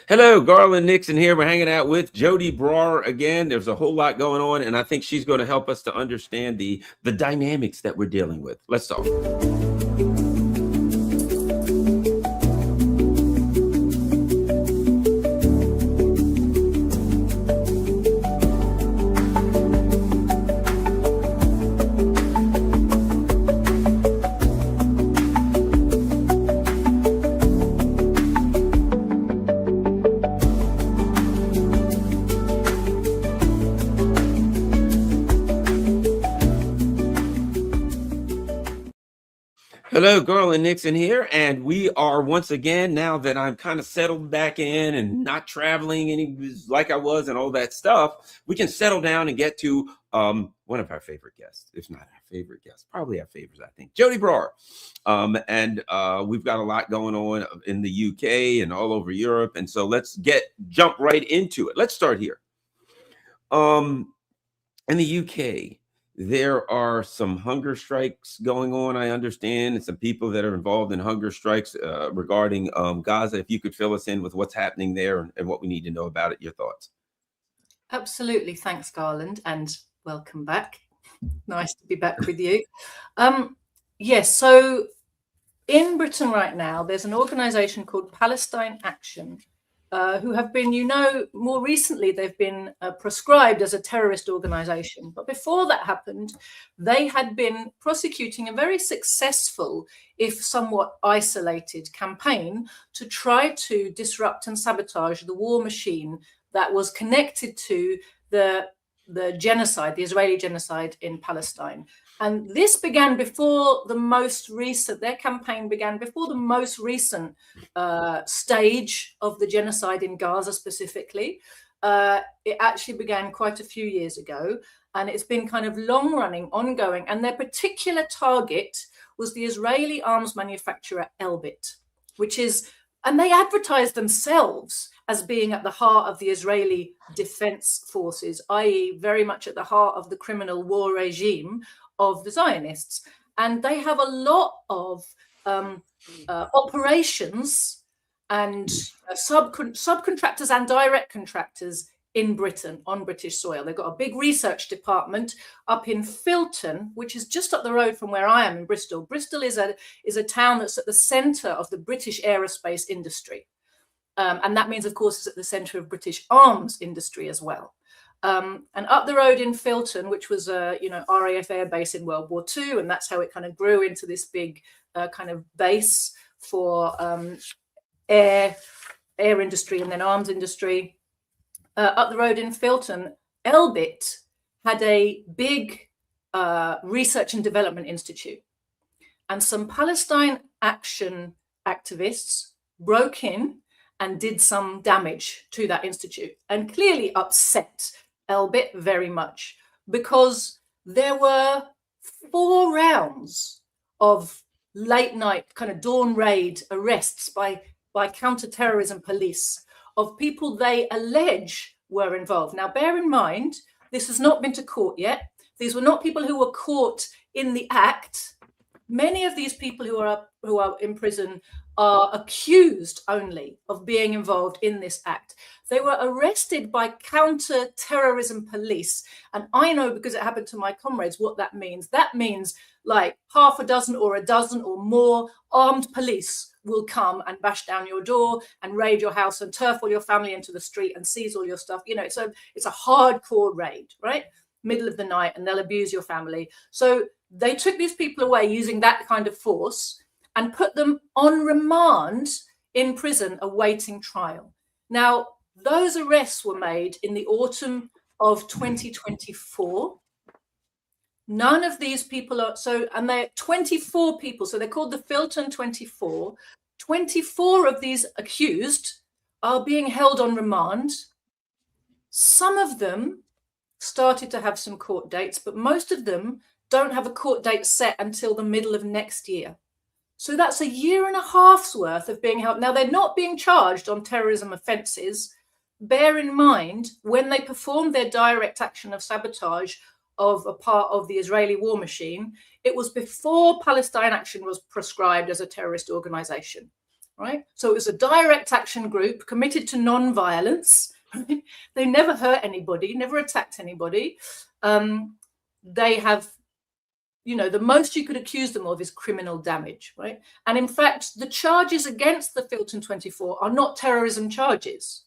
Hello, Garland Nixon here. We're hanging out with Joti Brar again. There's a whole lot going on, and I think she's going to help us to understand the dynamics that we're dealing with. Let's talk. Hello, Garland Nixon here, and we are once again, now that I'm kind of settled back in and not traveling any like I was and all that stuff, we can settle down and get to one of our favorite guests, if not our favorite guest, probably our favorites, I think, Joti Brar. And we've got a lot going on in the UK and all over Europe, and so let's jump right into it. Let's start here. In the UK, there are some hunger strikes going on, I understand, and some people that are involved in hunger strikes regarding Gaza. If you could fill us in with what's happening there and what we need to know about it, your thoughts. Absolutely. Thanks, Garland, and welcome back. Nice to be back with you. Yes, so in Britain right now, there's an organization called Palestine Action, who have been, more recently, they've been proscribed as a terrorist organization. But before that happened, they had been prosecuting a very successful, if somewhat isolated, campaign to try to disrupt and sabotage the war machine that was connected to the genocide, the Israeli genocide in Palestine. And this began before the most recent, their campaign began before the most recent stage of the genocide in Gaza specifically. It actually began quite a few years ago, and it's been kind of long running, ongoing. And their particular target was the Israeli arms manufacturer Elbit, and they advertised themselves as being at the heart of the Israeli defense forces, i.e. very much at the heart of the criminal war regime of the Zionists. And they have a lot of operations and subcontractors and direct contractors in Britain, on British soil. They've got a big research department up in Filton, which is just up the road from where I am in Bristol. Bristol is a town that's at the centre of the British aerospace industry. And that means, of course, it's at the centre of British arms industry as well. And up the road in Filton, which was a RAF air base in World War II, and that's how it kind of grew into this big kind of base for air industry and then arms industry. Up the road in Filton, Elbit had a big research and development institute, and some Palestine Action activists broke in and did some damage to that institute, and clearly upset Elbit very much, because there were 4 rounds of late night kind of dawn raid arrests by counter-terrorism police of people they allege were involved. Now, bear in mind, this has not been to court yet. These were not people who were caught in the act. Many of these people who are in prison are accused only of being involved in this act. They were arrested by counter-terrorism police. And I know, because it happened to my comrades, what that means. That means like half a dozen or a dozen or more armed police will come and bash down your door and raid your house and turf all your family into the street and seize all your stuff. It's a hardcore raid, right? Middle of the night, and they'll abuse your family. So they took these people away using that kind of force and put them on remand in prison awaiting trial. Now, those arrests were made in the autumn of 2024. None of these people and they're 24 people, so they're called the Filton 24. 24 of these accused are being held on remand. Some of them started to have some court dates, but most of them don't have a court date set until the middle of next year. So that's 1.5 years worth of being held. Now, they're not being charged on terrorism offences. Bear in mind, when they performed their direct action of sabotage of a part of the Israeli war machine, it was before Palestine Action was proscribed as a terrorist organisation. right? So it was a direct action group committed to non-violence. Right? They never hurt anybody, never attacked anybody. They have, you know, the most you could accuse them of is criminal damage, right? And in fact, the charges against the Filton 24 are not terrorism charges.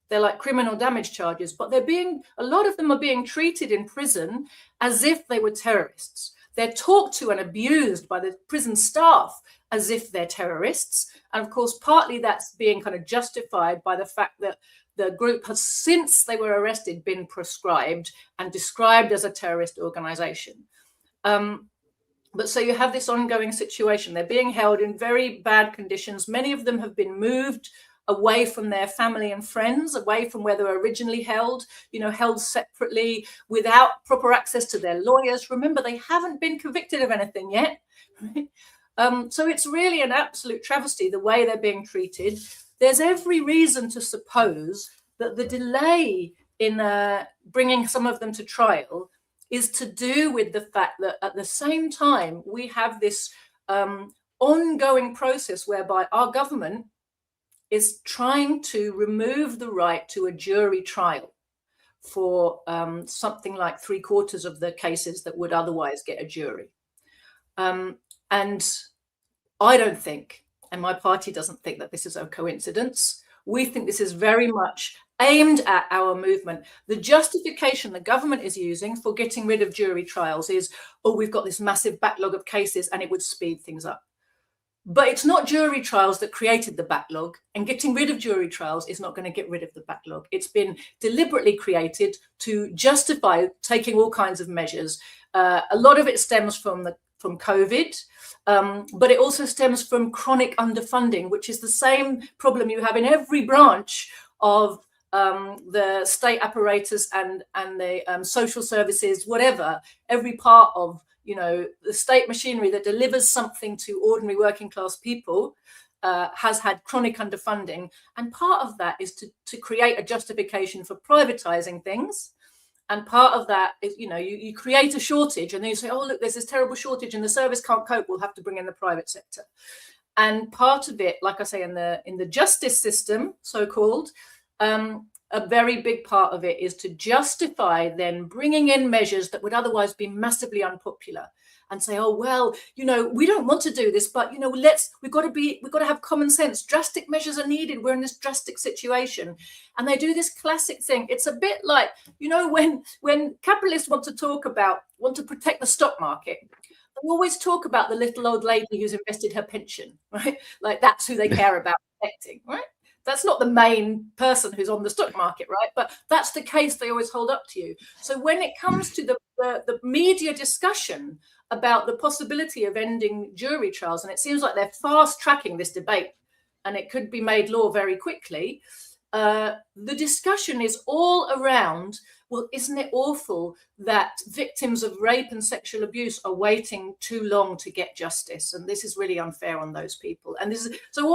They're like criminal damage charges, but a lot of them are being treated in prison as if they were terrorists. They're talked to and abused by the prison staff as if they're terrorists. And of course, partly that's being kind of justified by the fact that the group has, since they were arrested, been proscribed and described as a terrorist organization. But so you have this ongoing situation. They're being held in very bad conditions. Many of them have been moved away from their family and friends, away from where they were originally held, you know, held separately without proper access to their lawyers. Remember, they haven't been convicted of anything yet. Right? So it's really an absolute travesty, the way they're being treated. There's every reason to suppose that the delay in bringing some of them to trial is to do with the fact that at the same time, we have this ongoing process whereby our government is trying to remove the right to a jury trial for something like 3/4 of the cases that would otherwise get a jury. And I don't think, and my party doesn't think, that this is a coincidence. We think this is very much aimed at our movement. The justification the government is using for getting rid of jury trials is, oh, we've got this massive backlog of cases and it would speed things up. But it's not jury trials that created the backlog, and getting rid of jury trials is not going to get rid of the backlog. It's been deliberately created to justify taking all kinds of measures. A lot of it stems from COVID, but it also stems from chronic underfunding, which is the same problem you have in every branch of the state apparatus and the social services, whatever. Every part of, you know, the state machinery that delivers something to ordinary working class people has had chronic underfunding. And part of that is to create a justification for privatizing things. And part of that is, you know, you create a shortage and then you say, oh, look, there's this terrible shortage and the service can't cope. We'll have to bring in the private sector. And part of it, like I say, in the justice system, so-called, a very big part of it is to justify then bringing in measures that would otherwise be massively unpopular and say, oh, well, you know, we don't want to do this, but, you know, we've got to have common sense. Drastic measures are needed. We're in this drastic situation. And they do this classic thing. It's a bit like, you know, when capitalists want to protect the stock market, they always talk about the little old lady who's invested her pension, right? Like that's who they care about protecting, right? That's not the main person who's on the stock market, right? But that's the case they always hold up to you. So when it comes to the media discussion about the possibility of ending jury trials, and it seems like they're fast tracking this debate and it could be made law very quickly, the discussion is all around, well, isn't it awful that victims of rape and sexual abuse are waiting too long to get justice? And this is really unfair on those people. And this is, so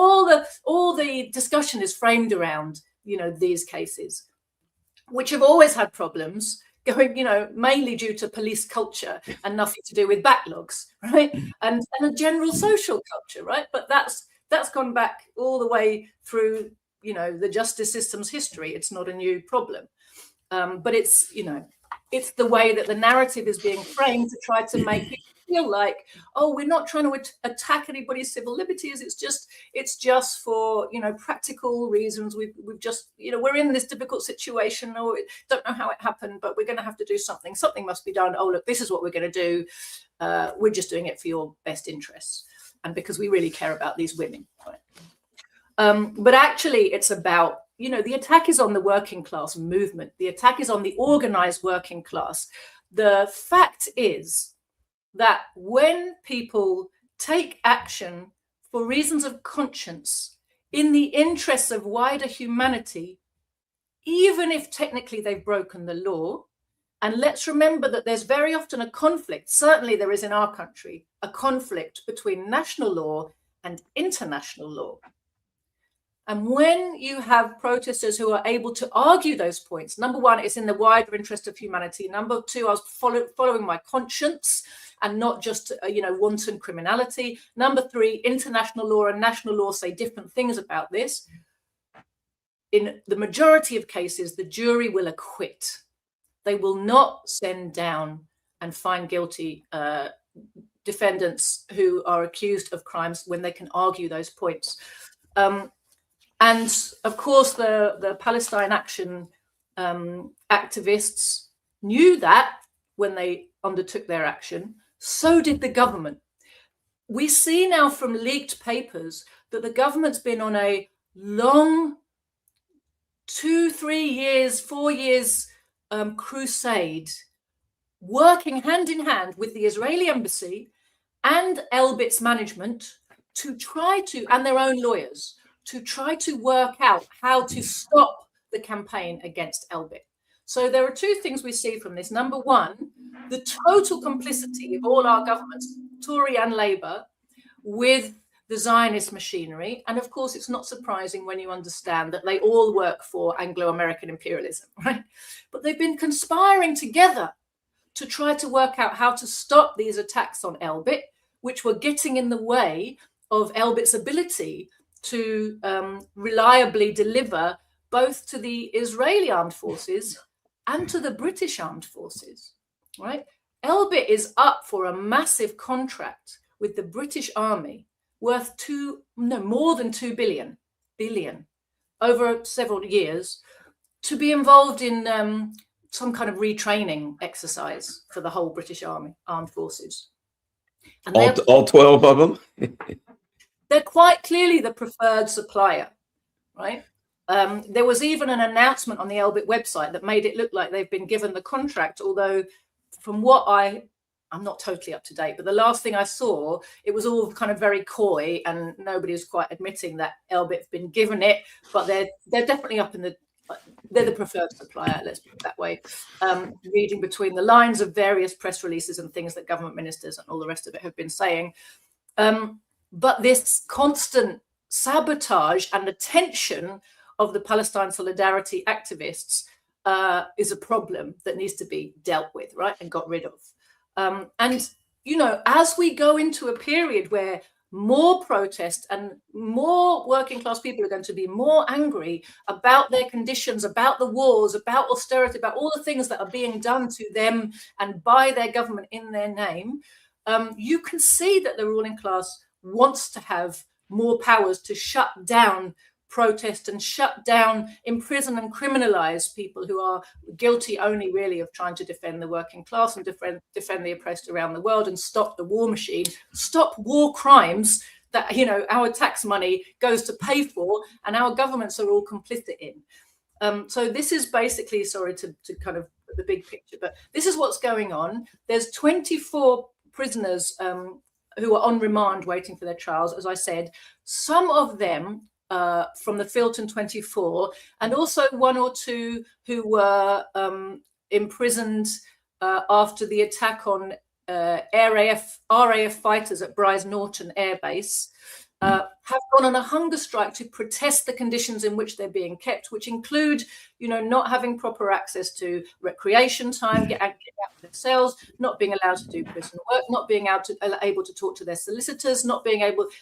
all the discussion is framed around, you know, these cases, which have always had problems going, you know, mainly due to police culture and nothing to do with backlogs, right? And a general social culture, right? But that's gone back all the way through, you know, the justice system's history. It's not a new problem. But it's, you know, it's the way that the narrative is being framed to try to make people feel like, oh, we're not trying to attack anybody's civil liberties. It's just for, you know, practical reasons. We've just, you know, we're in this difficult situation, or we don't know how it happened, but we're going to have to do something. Something must be done. Oh, look, this is what we're going to do. We're just doing it for your best interests and because we really care about these women. Right? But actually, it's about, you know, the attack is on the working class movement. The attack is on the organized working class. The fact is that when people take action for reasons of conscience in the interests of wider humanity, even if technically they've broken the law, and let's remember that there's very often a conflict, certainly there is in our country, a conflict between national law and international law. And when you have protesters who are able to argue those points, number one, it's in the wider interest of humanity. Number two, I was following my conscience and not just, wanton criminality. Number three, international law and national law say different things about this. In the majority of cases, the jury will acquit. They will not send down and find guilty defendants who are accused of crimes when they can argue those points. And of course, the Palestine Action activists knew that when they undertook their action. So did the government. We see now from leaked papers that the government's been on a long 2, 3 years, 4 years crusade, working hand in hand with the Israeli embassy and Elbit's management to try to, and their own lawyers, to try to work out how to stop the campaign against Elbit. So there are two things we see from this. Number one, the total complicity of all our governments, Tory and Labour, with the Zionist machinery. And of course, it's not surprising when you understand that they all work for Anglo-American imperialism, right? But they've been conspiring together to try to work out how to stop these attacks on Elbit, which were getting in the way of Elbit's ability to reliably deliver both to the Israeli armed forces and to the British armed forces, right? Elbit is up for a massive contract with the British Army worth more than 2 billion over several years to be involved in some kind of retraining exercise for the whole British Army armed forces. And all 12 of them? They're quite clearly the preferred supplier, right? There was even an announcement on the Elbit website that made it look like they've been given the contract, although from what I'm not totally up to date, but the last thing I saw, it was all kind of very coy and nobody was quite admitting that Elbit have been given it, but they're definitely they're the preferred supplier, let's put it that way. Reading between the lines of various press releases and things that government ministers and all the rest of it have been saying. But this constant sabotage and attention of the Palestine Solidarity activists is a problem that needs to be dealt with, right, and got rid of. And, as we go into a period where more protest and more working class people are going to be more angry about their conditions, about the wars, about austerity, about all the things that are being done to them and by their government in their name, you can see that the ruling class wants to have more powers to shut down protest and shut down, imprison and criminalize people who are guilty only really of trying to defend the working class and defend the oppressed around the world and stop the war machine, stop war crimes that, our tax money goes to pay for and our governments are all complicit in. So this is basically, sorry to kind of put the big picture, but this is what's going on. There's 24 prisoners who are on remand waiting for their trials, as I said. Some of them from the Filton 24, and also 1 or 2 who were imprisoned after the attack on RAF fighters at Brize Norton Air Base, have gone on a hunger strike to protest the conditions in which they're being kept, which include, not having proper access to recreation time, get out of their cells, not being allowed to do prison work, not being able to talk to their solicitors,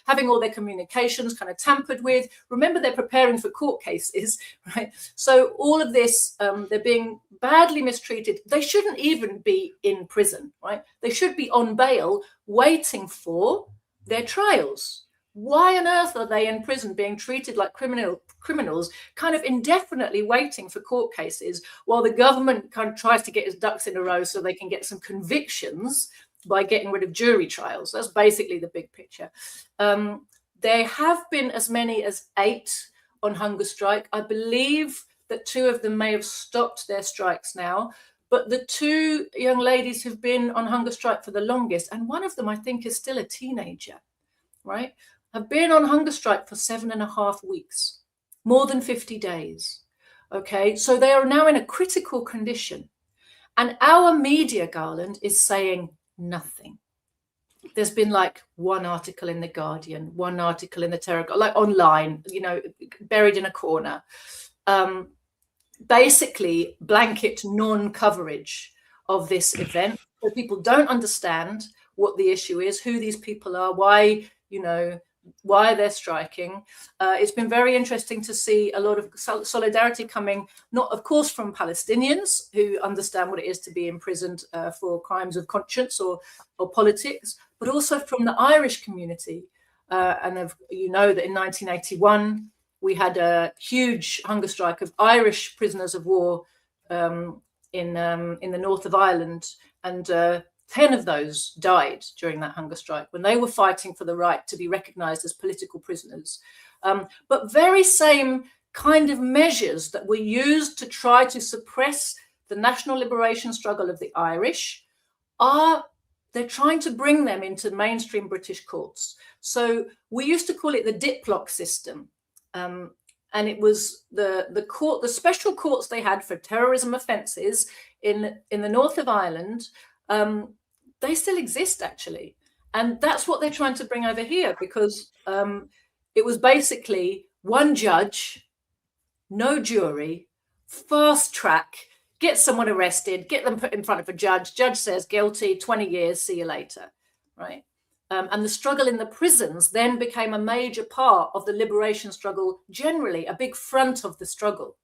having all their communications kind of tampered with. Remember, they're preparing for court cases, right? So all of this, they're being badly mistreated. They shouldn't even be in prison, right? They should be on bail waiting for their trials. Why on earth are they in prison being treated like criminals, kind of indefinitely waiting for court cases while the government kind of tries to get its ducks in a row so they can get some convictions by getting rid of jury trials? That's basically the big picture. There have been as many as 8 on hunger strike. I believe that 2 of them may have stopped their strikes now, but the 2 young ladies who've been on hunger strike for the longest, and one of them I think is still a teenager, right, have been on hunger strike for 7.5 weeks, more than 50 days. Okay, so they are now in a critical condition. And our media, Garland, is saying nothing. there's been like one article in the Guardian, one article in the Telegraph, like online, you know, buried in a corner. Basically blanket non-coverage of this event, so people don't understand what the issue is, who these people are, why, you know, why they're striking. It's been very interesting to see a lot of solidarity coming, not of course from Palestinians who understand what it is to be imprisoned for crimes of conscience or politics, but also from the Irish community. And you know that in 1981, we had a huge hunger strike of Irish prisoners of war in the north of Ireland, and 10 of those died during that hunger strike when they were fighting for the right to be recognized as political prisoners. But very same kind of measures that were used to try to suppress the national liberation struggle of the Irish they're trying to bring them into mainstream British courts. So we used to call it the diplock system. And it was the special courts they had for terrorism offences in the north of Ireland. They still exist, actually. And that's what they're trying to bring over here, because it was basically one judge, no jury, fast track, get someone arrested, get them put in front of a judge. Judge says guilty, 20 years, see you later, right? And the struggle in the prisons then became a major part of the liberation struggle generally, a big front of the struggle,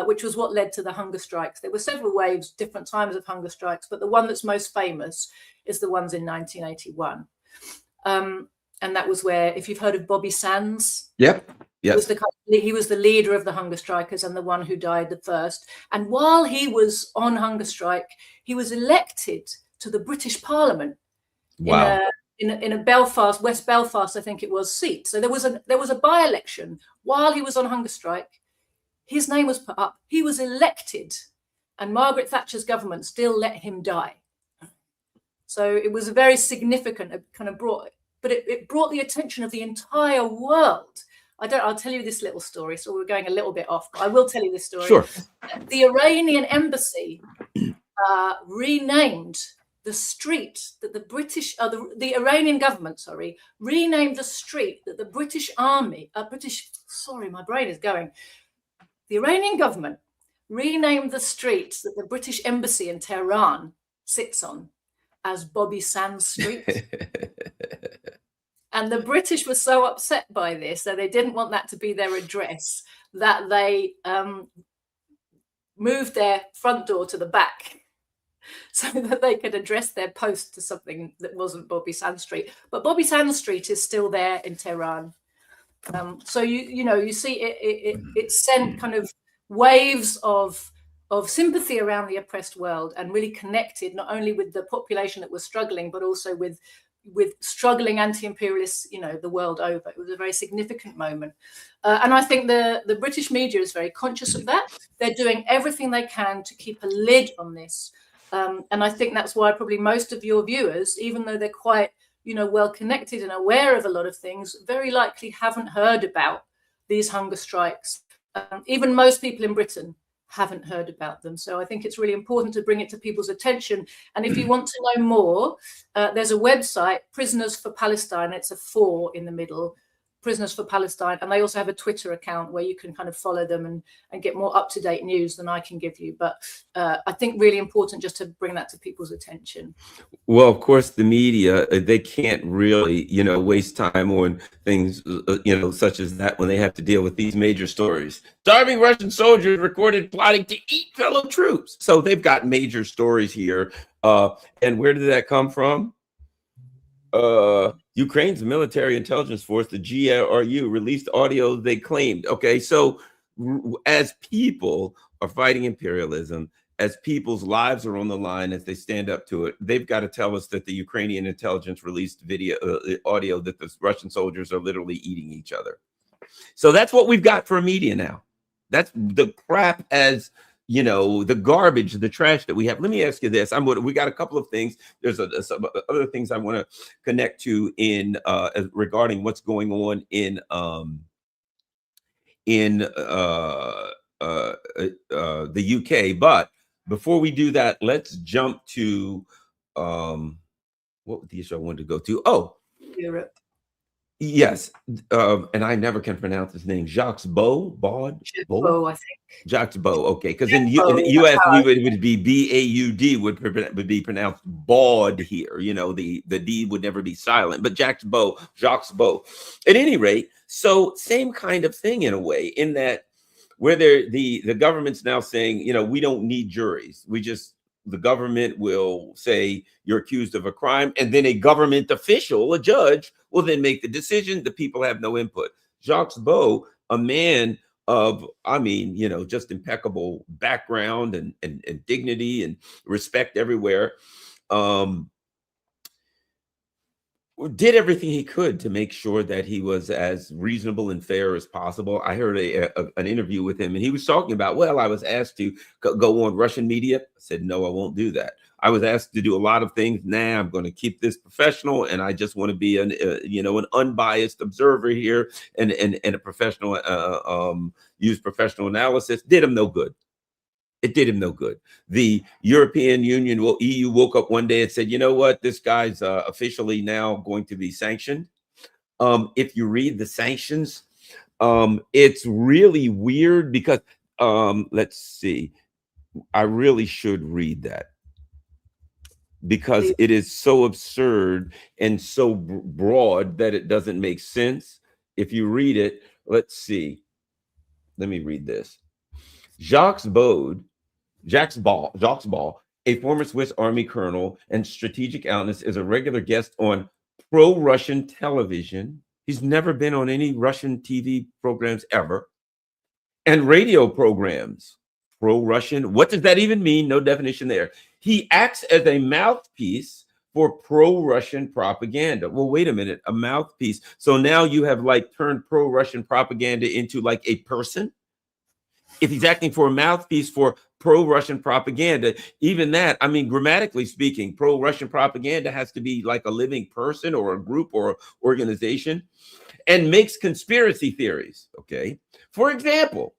which was what led to the hunger strikes. There were several waves, different times of hunger strikes, but the one that's most famous is the ones in 1981. And that was where, if you've heard of Bobby Sands, Yep. Yes. He was the leader of the hunger strikers and the one who died the first. And while he was on hunger strike, he was elected to the British Parliament. Wow. In a Belfast, West Belfast, I think it was, seat. So there was a by-election while he was on hunger strike. His name was put up. He was elected, and Margaret Thatcher's government still let him die. So it was a very significant, kind of it brought the attention of the entire world. I'll tell you this little story. So we're going a little bit off, but I will tell you this story. Sure. The Iranian embassy renamed the street that the Iranian government, renamed the street that the British army, my brain is going. The Iranian government renamed the street that the British embassy in Tehran sits on as Bobby Sands Street. And the British were so upset by this that they didn't want that to be their address, that they moved their front door to the back so that they could address their post to something that wasn't Bobby Sands Street. But Bobby Sands Street is still there in Tehran. So you see it sent kind of waves of sympathy around the oppressed world, and really connected not only with the population that was struggling, but also with struggling anti-imperialists, the world over. It was a very significant moment. And I think the British media is very conscious of that. They're doing everything they can to keep a lid on this. And I think that's why probably most of your viewers, even though they're quite, well connected and aware of a lot of things, very likely haven't heard about these hunger strikes. Even most people in Britain haven't heard about them. So I think it's really important to bring it to people's attention. And if you want to know more, there's a website, Prisoners for Palestine. It's a 4 in the middle, Prisoners for Palestine. And they also have a Twitter account where you can kind of follow them and get more up-to-date news than I can give you. But I think really important just to bring that to people's attention. Well, of course, the media, they can't really, waste time on things, such as that when they have to deal with these major stories. Starving Russian soldiers recorded plotting to eat fellow troops. So they've got major stories here. And where did that come from? Ukraine's military intelligence force, the GRU, released audio they claimed. Okay, so as people are fighting imperialism, as people's lives are on the line as they stand up to it, they've got to tell us that the Ukrainian intelligence released audio that the Russian soldiers are literally eating each other. So that's what we've got for media now. That's the crap, as the garbage, the trash that we have. Let me ask you this. We got a couple of things. There's some other things I want to connect to in regarding what's going on in the UK. But before we do that, let's jump to what what was the issue I wanted to go to? Oh, Europe. yes. And I never can pronounce his name. Jaques Baud, Baud, I think. Jaques Baud. Okay, because in the Baud, U.S. we would be B-A-U-D would be pronounced Baud here. You know, the D would never be silent. But Jaques Baud. At any rate, so same kind of thing in a way, in that where the government's now saying, you know, we don't need juries. The government will say you're accused of a crime, and then a government official, a judge, will then make the decision. The people have no input. Jaques Baud, a man of, I mean, you know, just impeccable background and dignity and respect everywhere, did everything he could to make sure that he was as reasonable and fair as possible. I heard an interview with him, and he was talking about, well, I was asked to go on Russian media. I said, no, I won't do that. I was asked to do a lot of things. Nah, I'm going to keep this professional, and I just want to be an unbiased observer here and a professional, use professional analysis. Did him no good. It did him no good. The European Union, EU, woke up one day and said, you know what, this guy's officially now going to be sanctioned. If you read the sanctions, it's really weird because, let's see, I really should read that because it is so absurd and so broad that it doesn't make sense. If you read it, let's see. Let me read this. Jaques Baud, a former Swiss Army colonel and strategic analyst, is a regular guest on pro-Russian television. He's never been on any Russian TV programs ever. And radio programs. Pro-Russian. What does that even mean? No definition there. He acts as a mouthpiece for pro-Russian propaganda. Well, wait a minute. A mouthpiece. So now you have like turned pro-Russian propaganda into like a person? If he's acting for a mouthpiece for pro-Russian propaganda, even that, I mean, grammatically speaking, pro-Russian propaganda has to be like a living person or a group or organization, and makes conspiracy theories, okay? For example,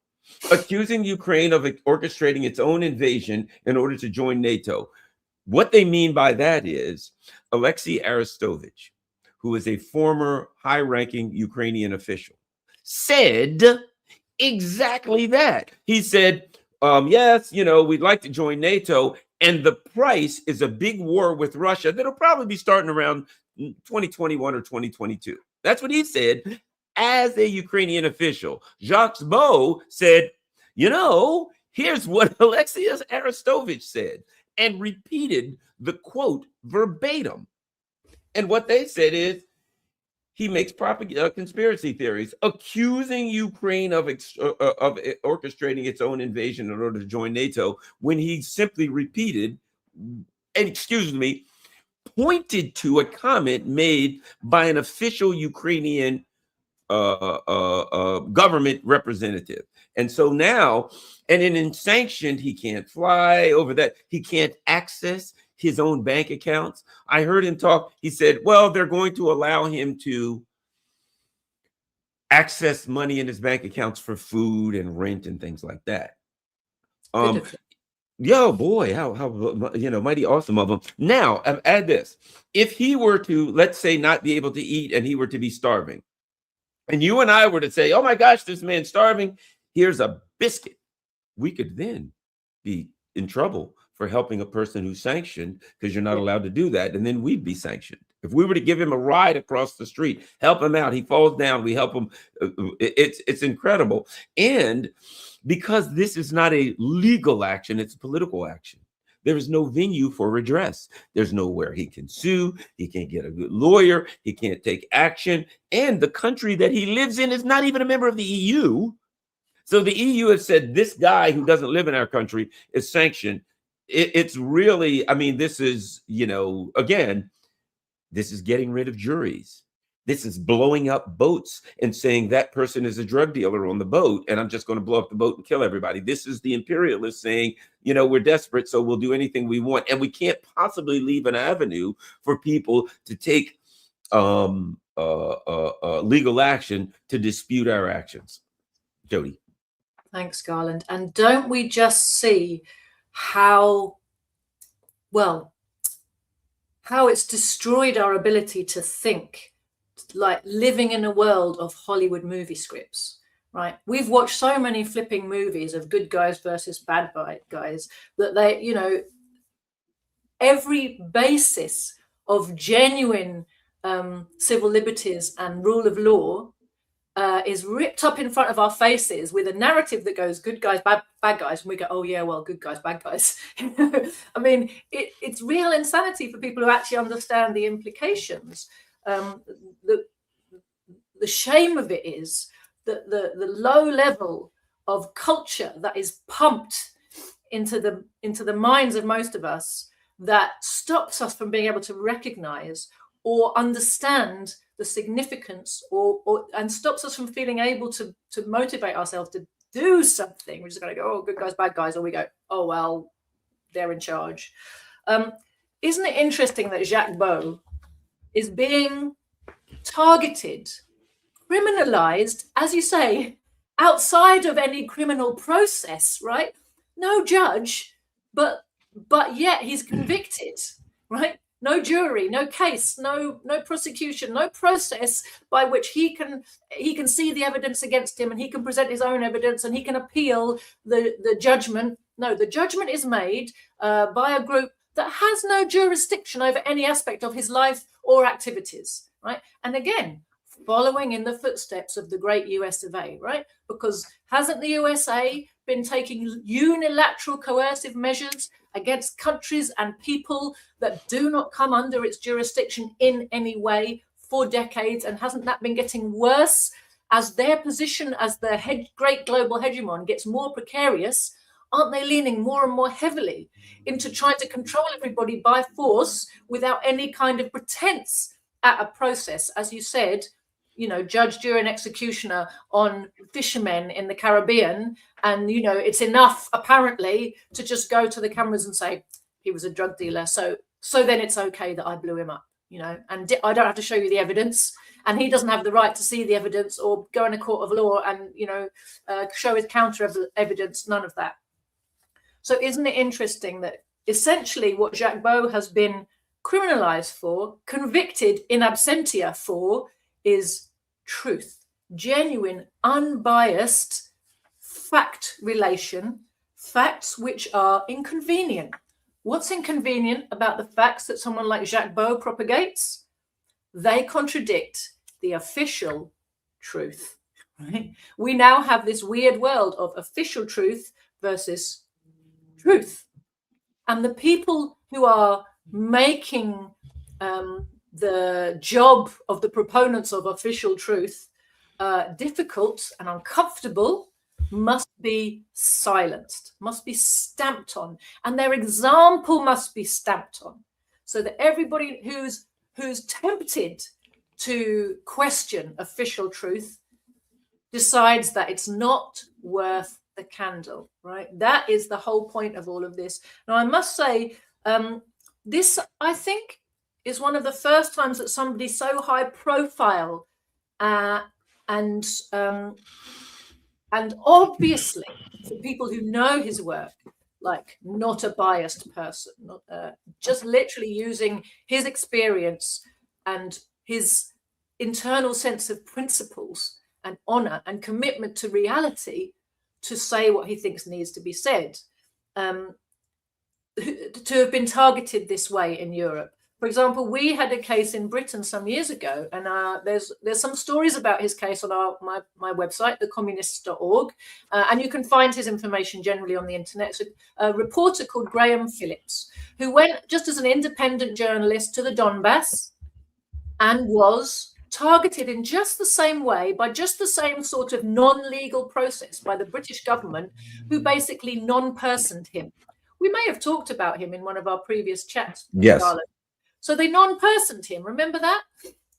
accusing Ukraine of orchestrating its own invasion in order to join NATO. What they mean by that is Alexei Arestovich, who is a former high-ranking Ukrainian official, said exactly that. He said, yes, you know, we'd like to join NATO, and the price is a big war with Russia that'll probably be starting around 2021 or 2022. That's what he said as a Ukrainian official. Jaques Baud said, you know, here's what Alexei Arestovich said, and repeated the quote verbatim. And what they said is, he makes conspiracy theories, accusing Ukraine of orchestrating its own invasion in order to join NATO, when he simply repeated, and pointed to a comment made by an official Ukrainian government representative. And so now, and in sanctioned, he can't fly over that. He can't access his own bank accounts. I heard him talk. He said, well, they're going to allow him to access money in his bank accounts for food and rent and things like that. Yo, boy, how mighty awesome of him. Now, add this. If he were to, let's say, not be able to eat and he were to be starving, and you and I were to say, oh my gosh, this man's starving, here's a biscuit, we could then be in trouble for helping a person who's sanctioned, because you're not allowed to do that, and then we'd be sanctioned. If we were to give him a ride across the street, help him out, he falls down, we help him. It's incredible. And because this is not a legal action, it's a political action. There is no venue for redress. There's nowhere he can sue. He can't get a good lawyer. He can't take action. And the country that he lives in is not even a member of the EU. So the EU has said this guy who doesn't live in our country is sanctioned. It's really, I mean, this is, again, this is getting rid of juries. This is blowing up boats and saying that person is a drug dealer on the boat, and I'm just going to blow up the boat and kill everybody. This is the imperialists saying, we're desperate, so we'll do anything we want. And we can't possibly leave an avenue for people to take legal action to dispute our actions. Joti. Thanks, Garland. And don't we just see how how it's destroyed our ability to think, like living in a world of Hollywood movie scripts, right? We've watched so many flipping movies of good guys versus bad guys that they, you know, every basis of genuine civil liberties and rule of law is ripped up in front of our faces with a narrative that goes good guys, bad guys, and we go, oh yeah, well, good guys, bad guys. I mean, it's real insanity for people who actually understand the implications. The shame of it is that the low level of culture that is pumped into the minds of most of us that stops us from being able to recognize or understand the significance and stops us from feeling able to motivate ourselves to do something. We're just going to go, oh, good guys, bad guys, or we go, oh, well, they're in charge. Isn't it interesting that Jaques Baud is being targeted, criminalized, as you say, outside of any criminal process, right? No judge, but yet he's convicted, right? No jury, no case, no prosecution, no process by which he can see the evidence against him and he can present his own evidence and he can appeal the judgment. No, the judgment is made by a group that has no jurisdiction over any aspect of his life or activities, right? And again, following in the footsteps of the great US of A, right? Because hasn't the USA been taking unilateral coercive measures against countries and people that do not come under its jurisdiction in any way for decades? And hasn't that been getting worse as their position as the great global hegemon gets more precarious? Aren't they leaning more and more heavily into trying to control everybody by force without any kind of pretense at a process? As you said, you know, judge, jury, and executioner on fishermen in the Caribbean. And, you know, it's enough, apparently, to just go to the cameras and say, he was a drug dealer. So then it's okay that I blew him up, you know, and I don't have to show you the evidence. And he doesn't have the right to see the evidence or go in a court of law and, you know, show his counter evidence, none of that. So isn't it interesting that essentially what Jaques Baud has been criminalized for, convicted in absentia for, is truth, genuine, unbiased fact relation, facts which are inconvenient. What's inconvenient about the facts that someone like Jaques Baud propagates? They contradict the official truth, right? We now have this weird world of official truth versus truth. And the people who are making the job of the proponents of official truth difficult and uncomfortable must be silenced, must be stamped on, and their example must be stamped on, so that everybody who's tempted to question official truth decides that it's not worth the candle, right? That is the whole point of all of this. Now, I must say, this, I think, is one of the first times that somebody so high profile and obviously for people who know his work, like not a biased person, not, just literally using his experience and his internal sense of principles and honor and commitment to reality to say what he thinks needs to be said, to have been targeted this way in Europe. For example, we had a case in Britain some years ago, and there's some stories about his case on my website, thecommunists.org, and you can find his information generally on the internet. So a reporter called Graham Phillips, who went just as an independent journalist to the Donbass and was targeted in just the same way by just the same sort of non-legal process by the British government, who basically non-personed him. We may have talked about him in one of our previous chats. Yes. Garland. So they non-personed him, remember that?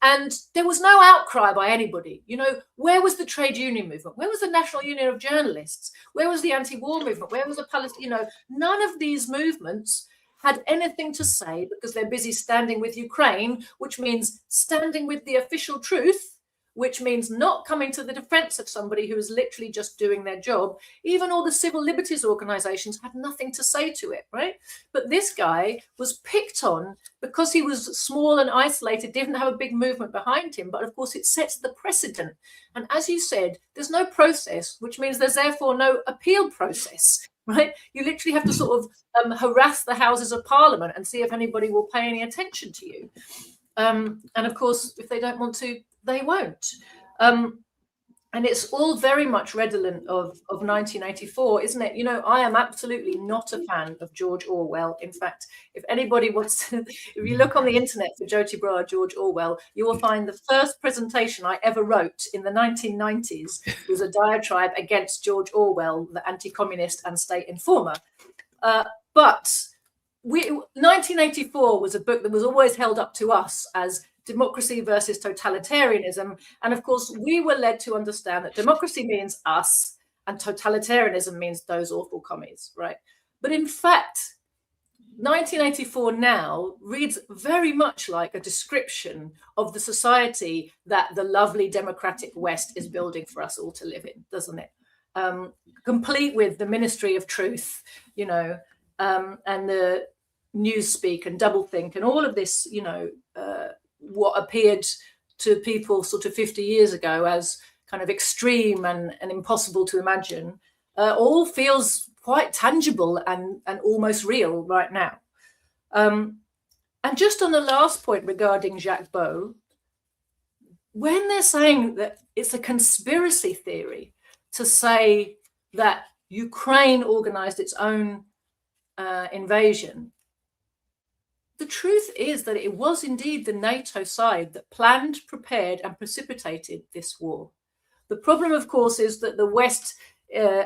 And there was no outcry by anybody. You know, where was the trade union movement? Where was the National Union of Journalists? Where was the anti-war movement? Where was the Palestine? You know, none of these movements had anything to say because they're busy standing with Ukraine, which means standing with the official truth, which means not coming to the defense of somebody who is literally just doing their job. Even all the civil liberties organizations had nothing to say to it, right? But this guy was picked on because he was small and isolated, didn't have a big movement behind him. But of course, it sets the precedent. And as you said, there's no process, which means there's therefore no appeal process, right? You literally have to sort of harass the Houses of Parliament and see if anybody will pay any attention to you. And of course, if they don't want to, they won't. And it's all very much redolent of 1984, isn't it? You know, I am absolutely not a fan of George Orwell. In fact, if anybody wants to, if you look on the internet for Joti Brar, George Orwell, you will find the first presentation I ever wrote in the 1990s was a diatribe against George Orwell, the anti-communist and state informer. But 1984 was a book that was always held up to us as democracy versus totalitarianism. And of course, we were led to understand that democracy means us and totalitarianism means those awful commies, right? But in fact, 1984 now reads very much like a description of the society that the lovely democratic West is building for us all to live in, doesn't it? Complete with the Ministry of Truth, you know, and the newspeak and doublethink and all of this, you know, what appeared to people sort of 50 years ago as kind of extreme and impossible to imagine, all feels quite tangible and almost real right now. And just on the last point regarding Jaques Baud, when they're saying that it's a conspiracy theory to say that Ukraine organized its own invasion, the truth is that it was indeed the NATO side that planned, prepared, and precipitated this war. The problem, of course, is that the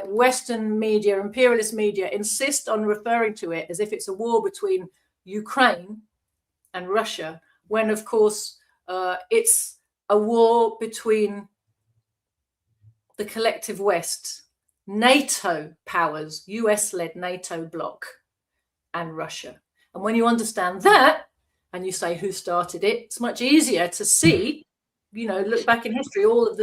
Western media, imperialist media, insist on referring to it as if it's a war between Ukraine and Russia, when, of course, it's a war between the collective West, NATO powers, US-led NATO bloc, and Russia. And when you understand that, and you say who started it, it's much easier to see, you know, look back in history, all of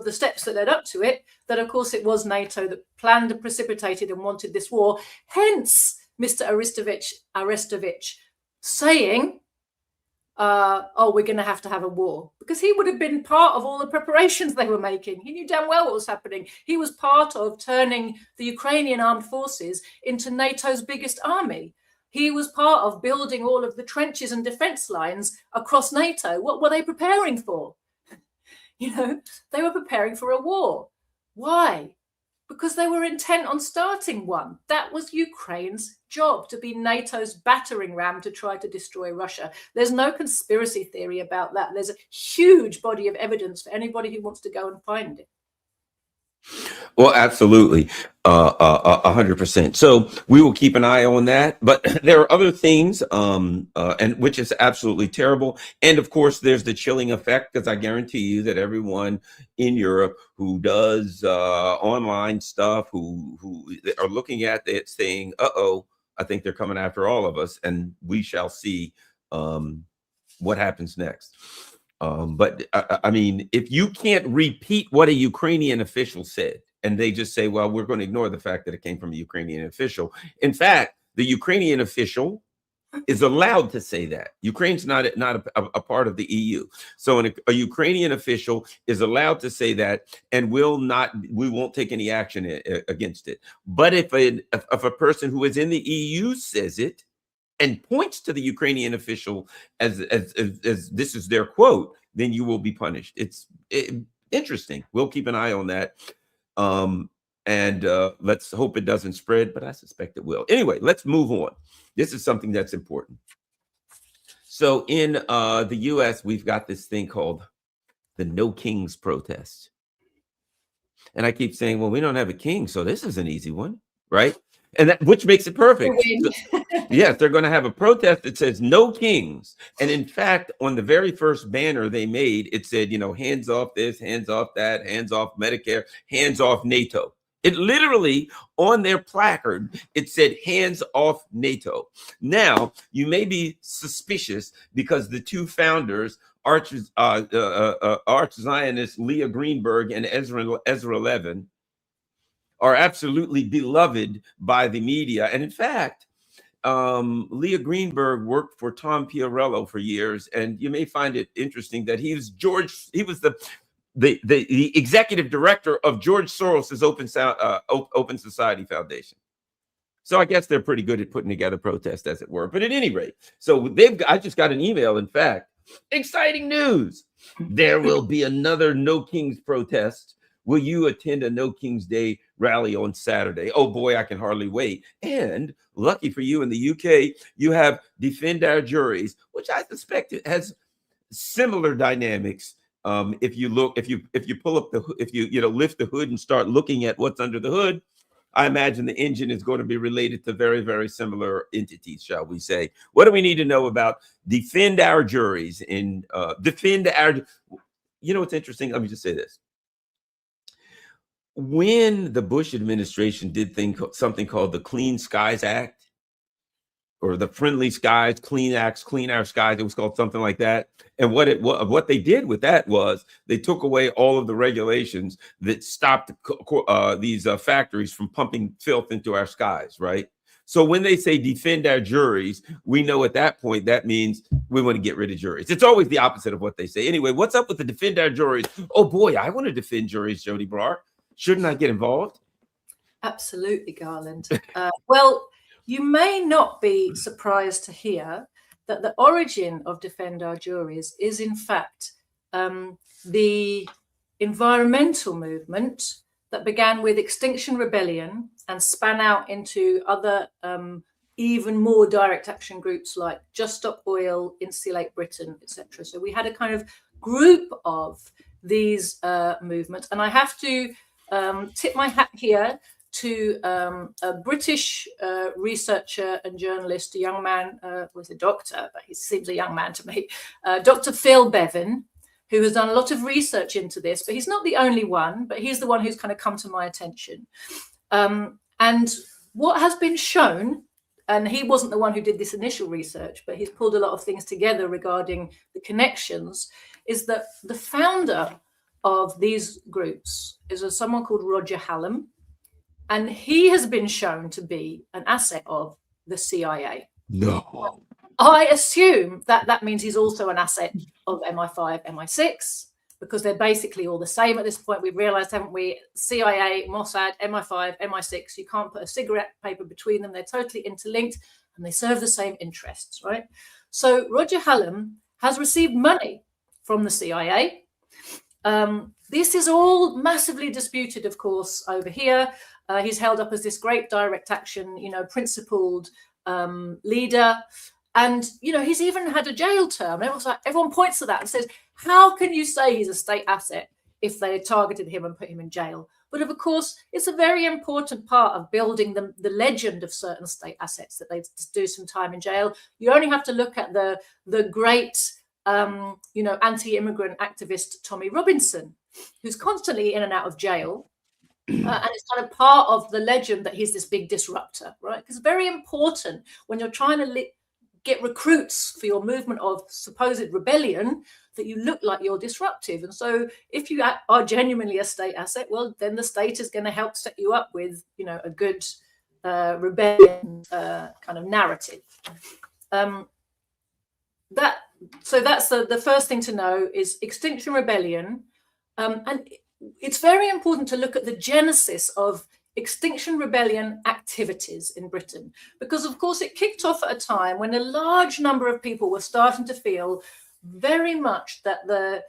the steps that led up to it, that of course it was NATO that planned and precipitated and wanted this war. Hence, Mr. Arestovich saying, oh, we're going to have a war, because he would have been part of all the preparations they were making. He knew damn well what was happening. He was part of turning the Ukrainian armed forces into NATO's biggest army. He was part of building all of the trenches and defense lines across NATO. What were they preparing for? You know, they were preparing for a war. Why? Because they were intent on starting one. That was Ukraine's job, to be NATO's battering ram to try to destroy Russia. There's no conspiracy theory about that. There's a huge body of evidence for anybody who wants to go and find it. Well, absolutely, 100%. So we will keep an eye on that. But there are other things, and which is absolutely terrible. And of course, there's the chilling effect, because I guarantee you that everyone in Europe who does online stuff, who are looking at it, saying, "Uh-oh, I think they're coming after all of us," and we shall see what happens next. But I mean, if you can't repeat what a Ukrainian official said, and they just say, well, we're going to ignore the fact that it came from a Ukrainian official. In fact, the Ukrainian official is allowed to say that. Ukraine's not a part of the EU. So a Ukrainian official is allowed to say that, and we won't take any action against it. But if a person who is in the EU says it, and points to the Ukrainian official as this is their quote, then you will be punished. It's interesting. We'll keep an eye on that. And let's hope it doesn't spread, but I suspect it will. Anyway, let's move on. This is something that's important. So in the US, we've got this thing called the No Kings protest. And I keep saying, well, we don't have a king, so this is an easy one, right? And that, which makes it perfect. Yes, they're going to have a protest that says no kings. And in fact, on the very first banner they made, it said, you know, hands off this, hands off that, hands off Medicare, hands off NATO. It literally, on their placard, it said, "Hands off NATO." Now, you may be suspicious because the two founders, arch-Zionist Leah Greenberg and Ezra Levin, are absolutely beloved by the media. And in fact, Leah Greenberg worked for Tom Piarello for years, and you may find it interesting that he was the executive director of George Soros's Open Society Foundation. So I guess they're pretty good at putting together protests, as it were. But at any rate, so I just got an email, in fact, exciting news. There will be another No Kings protest. Will you attend a No Kings Day rally on Saturday? Oh boy, I can hardly wait. And lucky for you, in the UK, you have Defend Our Juries, which I suspect it has similar dynamics. If you pull up if you lift the hood and start looking at what's under the hood, I imagine the engine is going to be related to very, very similar entities, shall we say. What do we need to know about Defend Our Juries and Defend Our? You know what's interesting? Let me just say this. When the Bush administration did something called the Clean Skies Act, or the Friendly Skies, Clean Acts, Clean Our Skies, it was called something like that. And what they did with that was they took away all of the regulations that stopped these factories from pumping filth into our skies, right? So when they say defend our juries, we know at that point that means we want to get rid of juries. It's always the opposite of what they say. Anyway, what's up with the defend our juries? Oh boy, I want to defend juries, Joti Brar. Shouldn't I get involved? Absolutely, Garland. Well, you may not be surprised to hear that the origin of Defend Our Juries is, in fact, the environmental movement that began with Extinction Rebellion and span out into other even more direct action groups like Just Stop Oil, Insulate Britain, etc. So we had a kind of group of these movements. And I have to tip my hat here to a British researcher and journalist, a young man, was a doctor, but he seems a young man to me, Dr. Phil Bevan, who has done a lot of research into this, but he's not the only one, but he's the one who's kind of come to my attention. And what has been shown, and he wasn't the one who did this initial research, but he's pulled a lot of things together regarding the connections, is that the founder of these groups is someone called Roger Hallam, and he has been shown to be an asset of the CIA. No. I assume that means he's also an asset of MI5, MI6, because they're basically all the same at this point. We've realized, haven't we? CIA, Mossad, MI5, MI6, you can't put a cigarette paper between them. They're totally interlinked and they serve the same interests, right? So Roger Hallam has received money from the CIA. This is all massively disputed, of course, over here. He's held up as this great direct action, principled leader. And, he's even had a jail term. Everyone points to that and says, how can you say he's a state asset if they targeted him and put him in jail? But of course, it's a very important part of building the legend of certain state assets that they do some time in jail. You only have to look at the great, anti-immigrant activist Tommy Robinson, who's constantly in and out of jail. And it's kind of part of the legend that he's this big disruptor, right? Because it's very important when you're trying to get recruits for your movement of supposed rebellion that you look like you're disruptive. And so if you are genuinely a state asset, well, then the state is going to help set you up with, a good rebellion kind of narrative. So that's the first thing to know is Extinction Rebellion. And it's very important to look at the genesis of Extinction Rebellion activities in Britain, because of course it kicked off at a time when a large number of people were starting to feel very much that the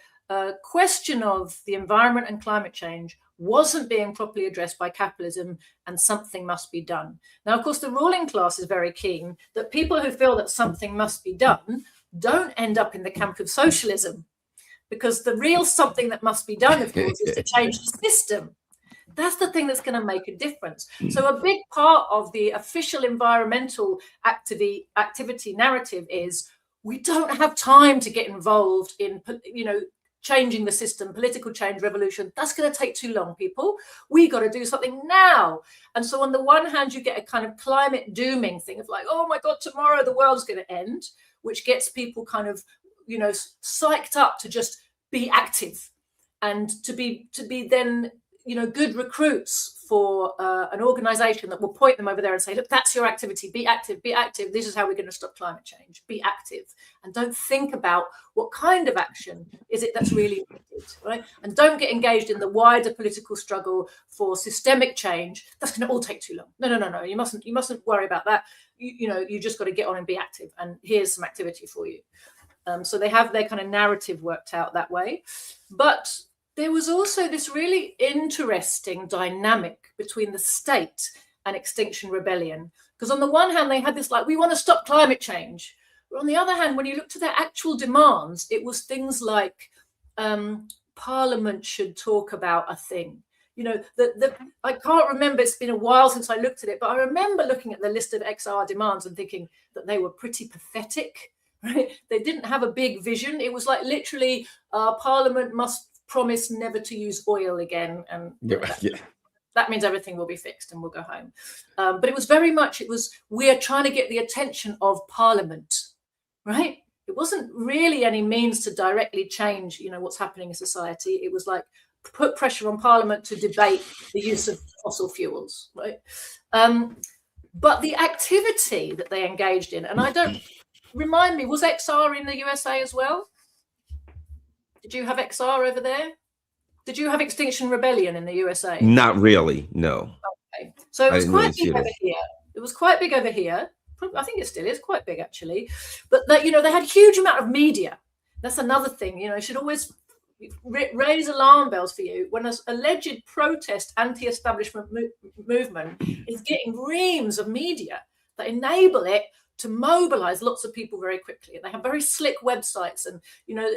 question of the environment and climate change wasn't being properly addressed by capitalism and something must be done. Now, of course, the ruling class is very keen that people who feel that something must be done don't end up in the camp of socialism, because the real something that must be done, of course, is to change the system. That's the thing that's going to make a difference. So a big part of the official environmental activity narrative is we don't have time to get involved in, changing the system, political change, revolution, that's going to take too long, people. We got to do something now. And so on the one hand, you get a kind of climate dooming thing of like, oh my God, tomorrow the world's going to end, which gets people kind of, you know, psyched up to just be active and to be then, you know, good recruits for an organization that will point them over there and say, look, that's your activity. Be active, be active. This is how we're going to stop climate change. Be active. And don't think about what kind of action is it that's really needed, right? And don't get engaged in the wider political struggle for systemic change. That's going to all take too long. No. You mustn't worry about that. You know, you just got to get on and be active. And here's some activity for you. So they have their kind of narrative worked out that way. But there was also this really interesting dynamic between the state and Extinction Rebellion. Because on the one hand, they had this like, we want to stop climate change. But on the other hand, when you look to their actual demands, it was things like Parliament should talk about a thing. You know, I can't remember, it's been a while since I looked at it, but I remember looking at the list of XR demands and thinking that they were pretty pathetic, right? They didn't have a big vision. It was like literally Parliament must promise never to use oil again, and that means everything will be fixed and we'll go home. But it was very much, we're trying to get the attention of Parliament, right? It wasn't really any means to directly change, you know, what's happening in society. It was like put pressure on Parliament to debate the use of fossil fuels, right? But the activity that they engaged in, and I don't, remind me, was XR in the USA as well? Did you have XR over there? Did you have Extinction Rebellion in the USA? Not really, no. Okay, so it was quite big over here. It was quite big over here. I think it still is quite big, actually. But that, you know, they had a huge amount of media. That's another thing. You know, it should always raise alarm bells for you when an alleged protest anti-establishment movement is getting reams of media that enable it to mobilize lots of people very quickly. And they have very slick websites, and, you know,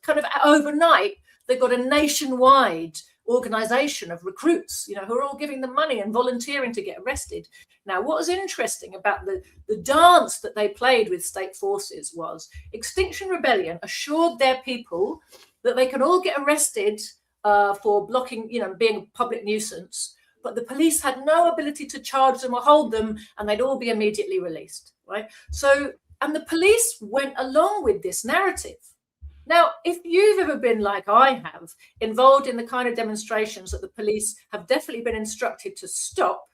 kind of overnight, they've got a nationwide organization of recruits, you know, who are all giving them money and volunteering to get arrested. Now, what was interesting about the dance that they played with state forces was Extinction Rebellion assured their people that they can all get arrested for blocking, you know, being a public nuisance, but the police had no ability to charge them or hold them, and they'd all be immediately released, right? So, and the police went along with this narrative. Now, if you've ever been, like I have, involved in the kind of demonstrations that the police have definitely been instructed to stop,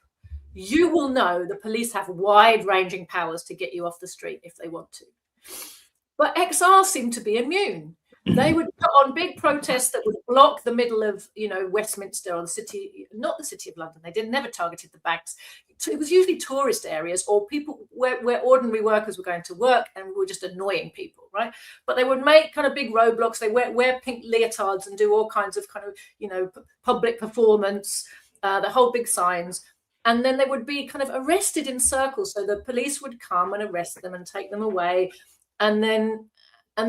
you will know the police have wide-ranging powers to get you off the street if they want to. But XR seemed to be immune. They would put on big protests that would block the middle of, you know, Westminster or the city, not the City of London. They never targeted the banks. It was usually tourist areas or people where ordinary workers were going to work and were just annoying people, right? But they would make kind of big roadblocks. They wear pink leotards and do all kinds of kind of, you know, public performance, the whole big signs. And then they would be kind of arrested in circles. So the police would come and arrest them and take them away. And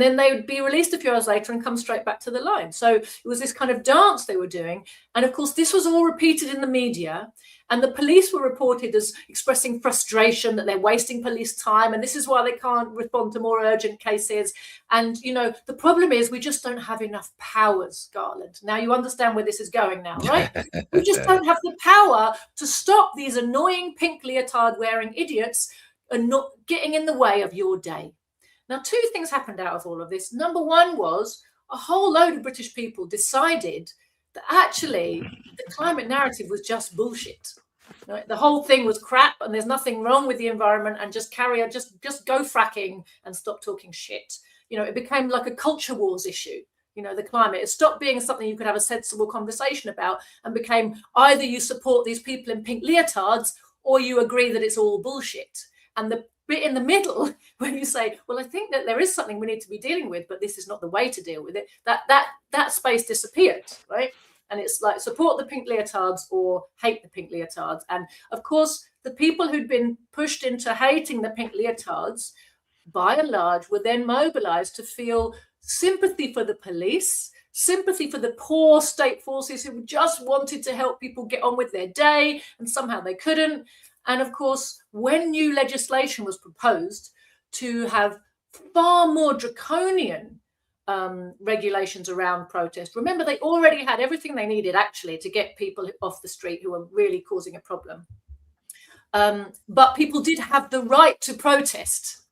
then they would be released a few hours later and come straight back to the line. So it was this kind of dance they were doing. And of course, this was all repeated in the media. And the police were reported as expressing frustration that they're wasting police time. And this is why they can't respond to more urgent cases. And, you know, the problem is we just don't have enough powers, Garland. Now you understand where this is going now, right? We just don't have the power to stop these annoying pink leotard wearing idiots and not getting in the way of your day. Now, two things happened out of all of this. Number one was a whole load of British people decided that actually the climate narrative was just bullshit. Right? The whole thing was crap and there's nothing wrong with the environment, and just carry on, just go fracking and stop talking shit. You know, it became like a culture wars issue. You know, the climate, it stopped being something you could have a sensible conversation about and became either you support these people in pink leotards or you agree that it's all bullshit. And the bit in the middle, when you say, well, I think that there is something we need to be dealing with, but this is not the way to deal with it, that space disappeared, right? And it's like support the pink leotards or hate the pink leotards. And of course, the people who'd been pushed into hating the pink leotards, by and large, were then mobilized to feel sympathy for the police, sympathy for the poor state forces who just wanted to help people get on with their day, and somehow they couldn't. And of course, when new legislation was proposed to have far more draconian regulations around protest. Remember, they already had everything they needed, actually, to get people off the street who were really causing a problem. But people did have the right to protest.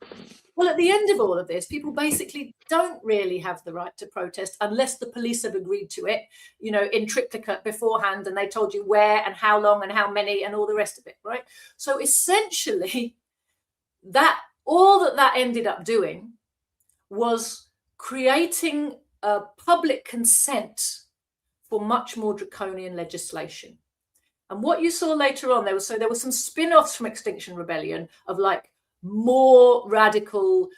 Well, at the end of all of this, people basically don't really have the right to protest unless the police have agreed to it, you know, in triplicate beforehand, and they told you where and how long and how many and all the rest of it, right? So essentially, all that ended up doing was creating a public consent for much more draconian legislation. And what you saw later on, there were some spin-offs from Extinction Rebellion of like more radical,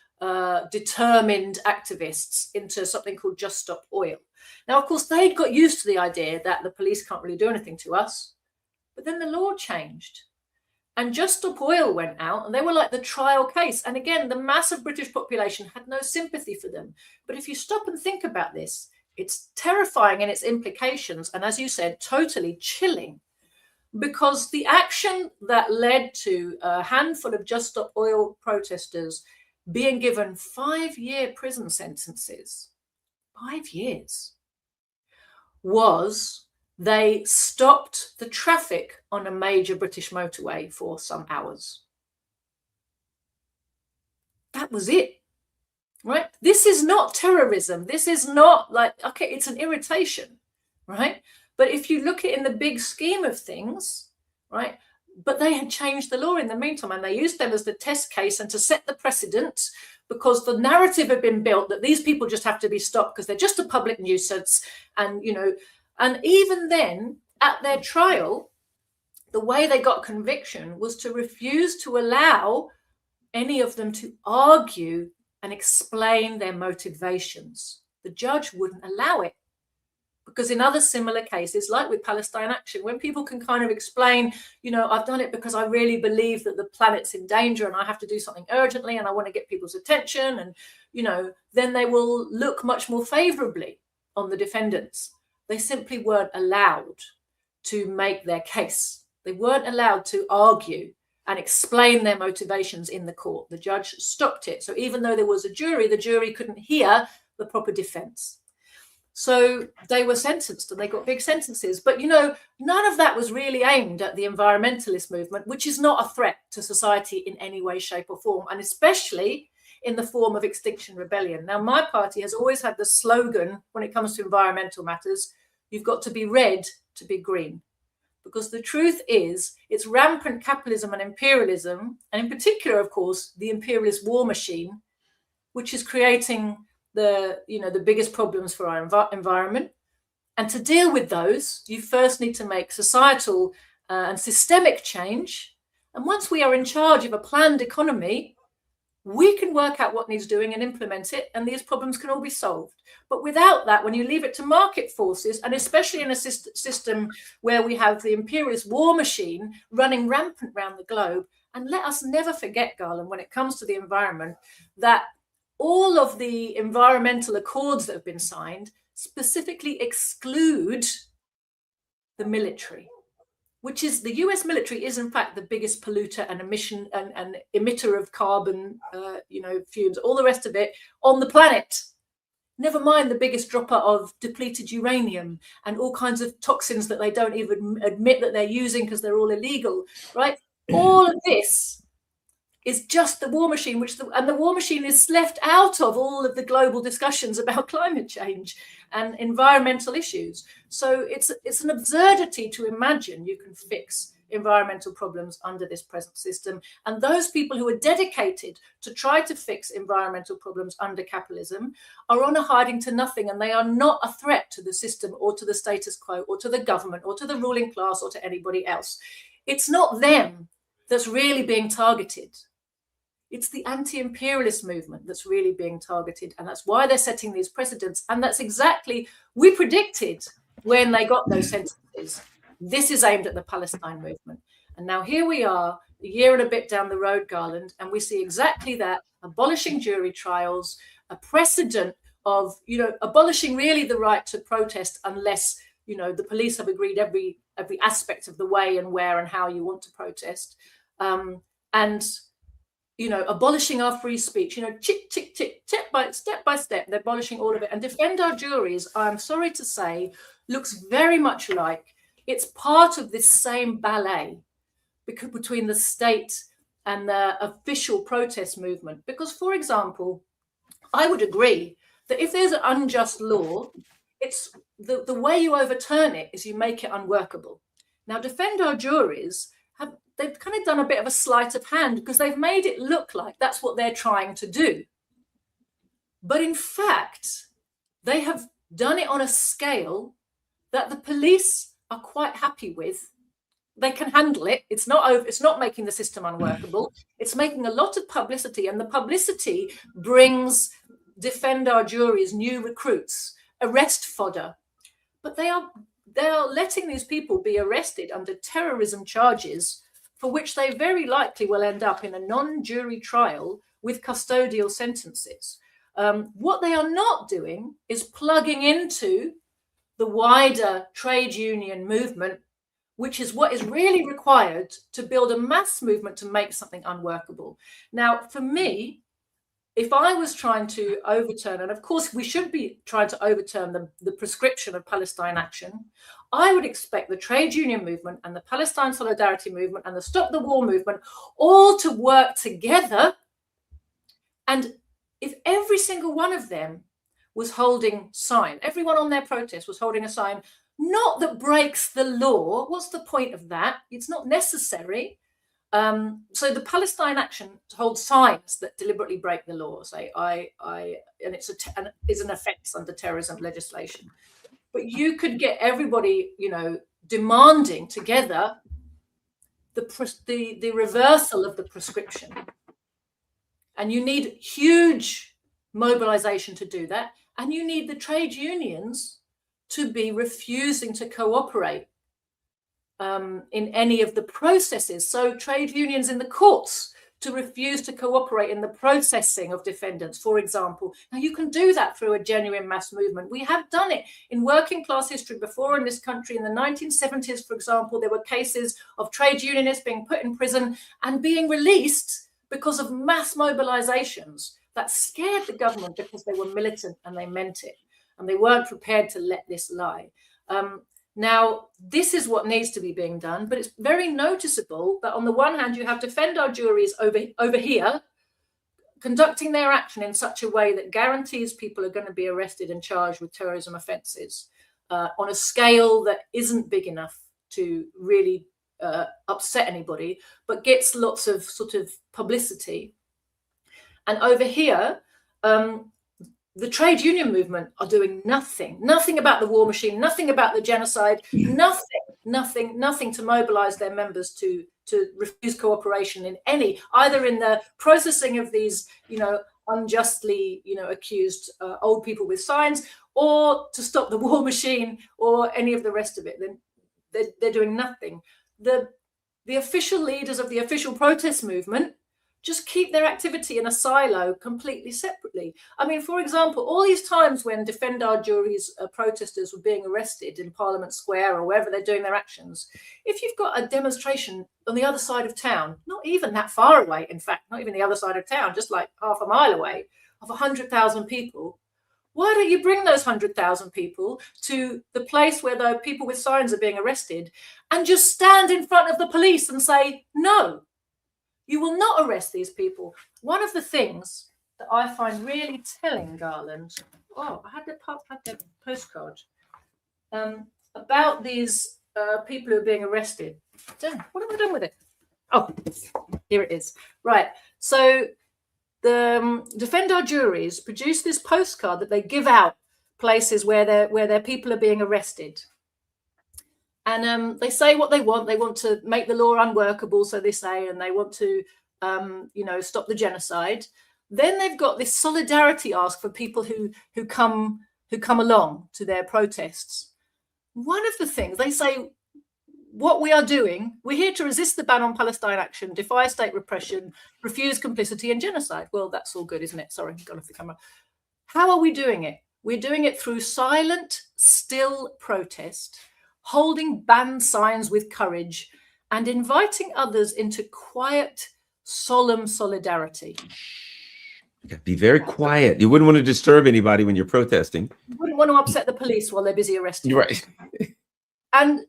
determined activists into something called Just Stop Oil. Now, of course, they got used to the idea that the police can't really do anything to us. But then the law changed. And Just Stop Oil went out, and they were like the trial case. And again, the massive British population had no sympathy for them. But if you stop and think about this, it's terrifying in its implications. And as you said, totally chilling. Because the action that led to a handful of Just Stop Oil protesters being given 5-year prison sentences, 5 years, was they stopped the traffic on a major British motorway for some hours. That was it, right? This is not terrorism. This is not like, okay, it's an irritation, right? But if you look at it in the big scheme of things, right, but they had changed the law in the meantime, and they used them as the test case and to set the precedent, because the narrative had been built that these people just have to be stopped because they're just a public nuisance. And, you know, and even then at their trial, the way they got conviction was to refuse to allow any of them to argue and explain their motivations. The judge wouldn't allow it. Because in other similar cases, like with Palestine Action, when people can kind of explain, you know, I've done it because I really believe that the planet's in danger and I have to do something urgently and I want to get people's attention, and, you know, then they will look much more favorably on the defendants. They simply weren't allowed to make their case. They weren't allowed to argue and explain their motivations in the court. The judge stopped it. So even though there was a jury, the jury couldn't hear the proper defense. So they were sentenced and they got big sentences. But, you know, none of that was really aimed at the environmentalist movement, which is not a threat to society in any way, shape or form, and especially in the form of Extinction Rebellion. Now, my party has always had the slogan when it comes to environmental matters, you've got to be red to be green. Because the truth is, it's rampant capitalism and imperialism, and in particular, of course, the imperialist war machine, which is creating the biggest problems for our environment. And to deal with those, you first need to make societal and systemic change. And once we are in charge of a planned economy, we can work out what needs doing and implement it, and these problems can all be solved. But without that, when you leave it to market forces, and especially in a system where we have the imperialist war machine running rampant around the globe, and let us never forget, Garland, when it comes to the environment, that all of the environmental accords that have been signed specifically exclude the military, which is the US military is in fact the biggest polluter and emission and emitter of carbon, fumes, all the rest of it on the planet. Never mind the biggest dropper of depleted uranium and all kinds of toxins that they don't even admit that they're using because they're all illegal, right? All of this is just the war machine, and the war machine is left out of all of the global discussions about climate change and environmental issues. So it's an absurdity to imagine you can fix environmental problems under this present system. And those people who are dedicated to try to fix environmental problems under capitalism are on a hiding to nothing, and they are not a threat to the system or to the status quo or to the government or to the ruling class or to anybody else. It's not them that's really being targeted. It's the anti-imperialist movement that's really being targeted. And that's why they're setting these precedents. And that's exactly, we predicted when they got those sentences. This is aimed at the Palestine movement. And now here we are, a year and a bit down the road, Garland, and we see exactly that, abolishing jury trials, a precedent of, abolishing really the right to protest unless, the police have agreed every aspect of the way and where and how you want to protest. And abolishing our free speech, tick, tick, tick, step by step, they're abolishing all of it. And Defend Our Juries, I'm sorry to say, looks very much like it's part of this same ballet between the state and the official protest movement. Because, for example, I would agree that if there's an unjust law, it's the way you overturn it is you make it unworkable. Now, Defend Our Juries, they've kind of done a bit of a sleight of hand because they've made it look like that's what they're trying to do. But in fact, they have done it on a scale that the police are quite happy with. They can handle it. It's not making the system unworkable. It's making a lot of publicity, and the publicity brings Defend Our Juries new recruits, arrest fodder. But they are letting these people be arrested under terrorism charges, for which they very likely will end up in a non-jury trial with custodial sentences. What they are not doing is plugging into the wider trade union movement, which is what is really required to build a mass movement to make something unworkable. Now, for me, if I was trying to overturn, and of course we should be trying to overturn the prescription of Palestine action, I would expect the trade union movement and the Palestine solidarity movement and the Stop the War movement all to work together. And if every single one of them was holding sign, everyone on their protest was holding a sign, not that breaks the law. What's the point of that? It's not necessary. So the Palestine action holds signs that deliberately break the law, say and it's an offence under terrorism legislation. But you could get everybody, demanding together the reversal of the prescription, and you need huge mobilization to do that, and you need the trade unions to be refusing to cooperate in any of the processes. So trade unions in the courts to refuse to cooperate in the processing of defendants, for example. Now, you can do that through a genuine mass movement. We have done it in working class history before in this country. In the 1970s, for example, there were cases of trade unionists being put in prison and being released because of mass mobilizations that scared the government because they were militant and they meant it. And they weren't prepared to let this lie. Now, this is what needs to be being done, but it's very noticeable that on the one hand, you have Defend Our Juries over here, conducting their action in such a way that guarantees people are going to be arrested and charged with terrorism offences on a scale that isn't big enough to really upset anybody, but gets lots of sort of publicity. And over here, the trade union movement are doing nothing about the war machine, nothing about the genocide, nothing to mobilize their members to refuse cooperation in either in the processing of these, unjustly, accused old people with signs, or to stop the war machine, or any of the rest of it. Then they're doing nothing. The official leaders of the official protest movement just keep their activity in a silo completely separately. I mean, for example, all these times when Defend Our Juries protesters were being arrested in Parliament Square or wherever they're doing their actions, if you've got a demonstration on the other side of town, not even that far away, in fact, not even the other side of town, just like half a mile away, of 100,000 people, why don't you bring those 100,000 people to the place where the people with signs are being arrested and just stand in front of the police and say, no, you will not arrest these people. One of the things that I find really telling, Garland, I had the postcard about these people who are being arrested. Damn, what have I done with it? Oh, here it is. Right. So the Defend Our Juries produce this postcard that they give out places where their people are being arrested. And they say what they want. They want to make the law unworkable, so they say, and they want to, stop the genocide. Then they've got this solidarity ask for people who come along to their protests. One of the things they say, what we are doing, we're here to resist the ban on Palestine action, defy state repression, refuse complicity and genocide. Well, that's all good, isn't it? Sorry, got off the camera. How are we doing it? We're doing it through silent, still protest, holding banned signs with courage, and inviting others into quiet, solemn solidarity. Be very quiet. You wouldn't want to disturb anybody when you're protesting. You wouldn't want to upset the police while they're busy arresting. You're right. And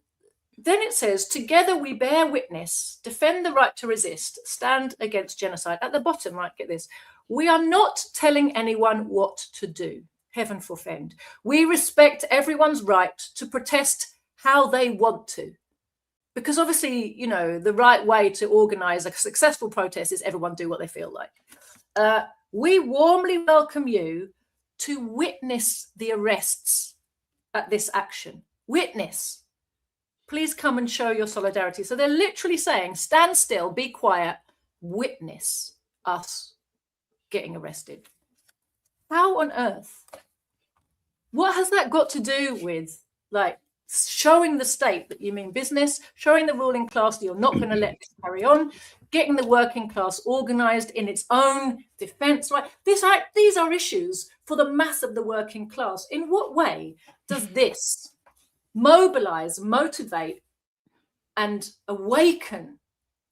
then it says, together we bear witness, defend the right to resist, stand against genocide. At the bottom, right, get this. We are not telling anyone what to do. Heaven forfend. We respect everyone's right to protest how they want to. Because obviously, you know, the right way to organize a successful protest is everyone do what they feel like. We warmly welcome you to witness the arrests at this action. Witness. Please come and show your solidarity. So they're literally saying, stand still, be quiet, witness us getting arrested. How on earth? What has that got to do with, like, showing the state that you mean business, showing the ruling class that you're not going to let this carry on, getting the working class organized in its own defense? Right? These are issues for the mass of the working class. In what way does this mobilize, motivate, and awaken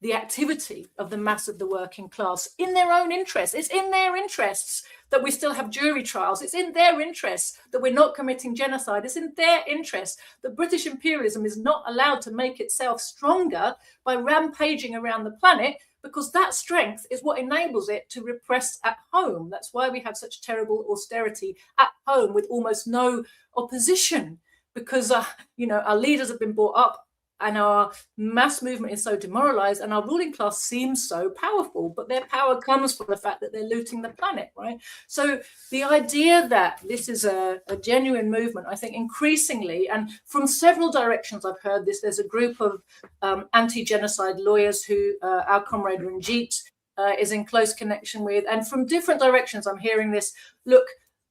the activity of the mass of the working class in their own interests? It's in their interests that we still have jury trials. It's in their interests that we're not committing genocide. It's in their interests that British imperialism is not allowed to make itself stronger by rampaging around the planet, because that strength is what enables it to repress at home. That's why we have such terrible austerity at home with almost no opposition, because you know, our leaders have been brought up and our mass movement is so demoralized and our ruling class seems so powerful, but their power comes from the fact that they're looting the planet, right? So the idea that this is a genuine movement, I think increasingly, and from several directions I've heard this, there's a group of anti-genocide lawyers who our comrade Ranjit is in close connection with, and from different directions I'm hearing this, look,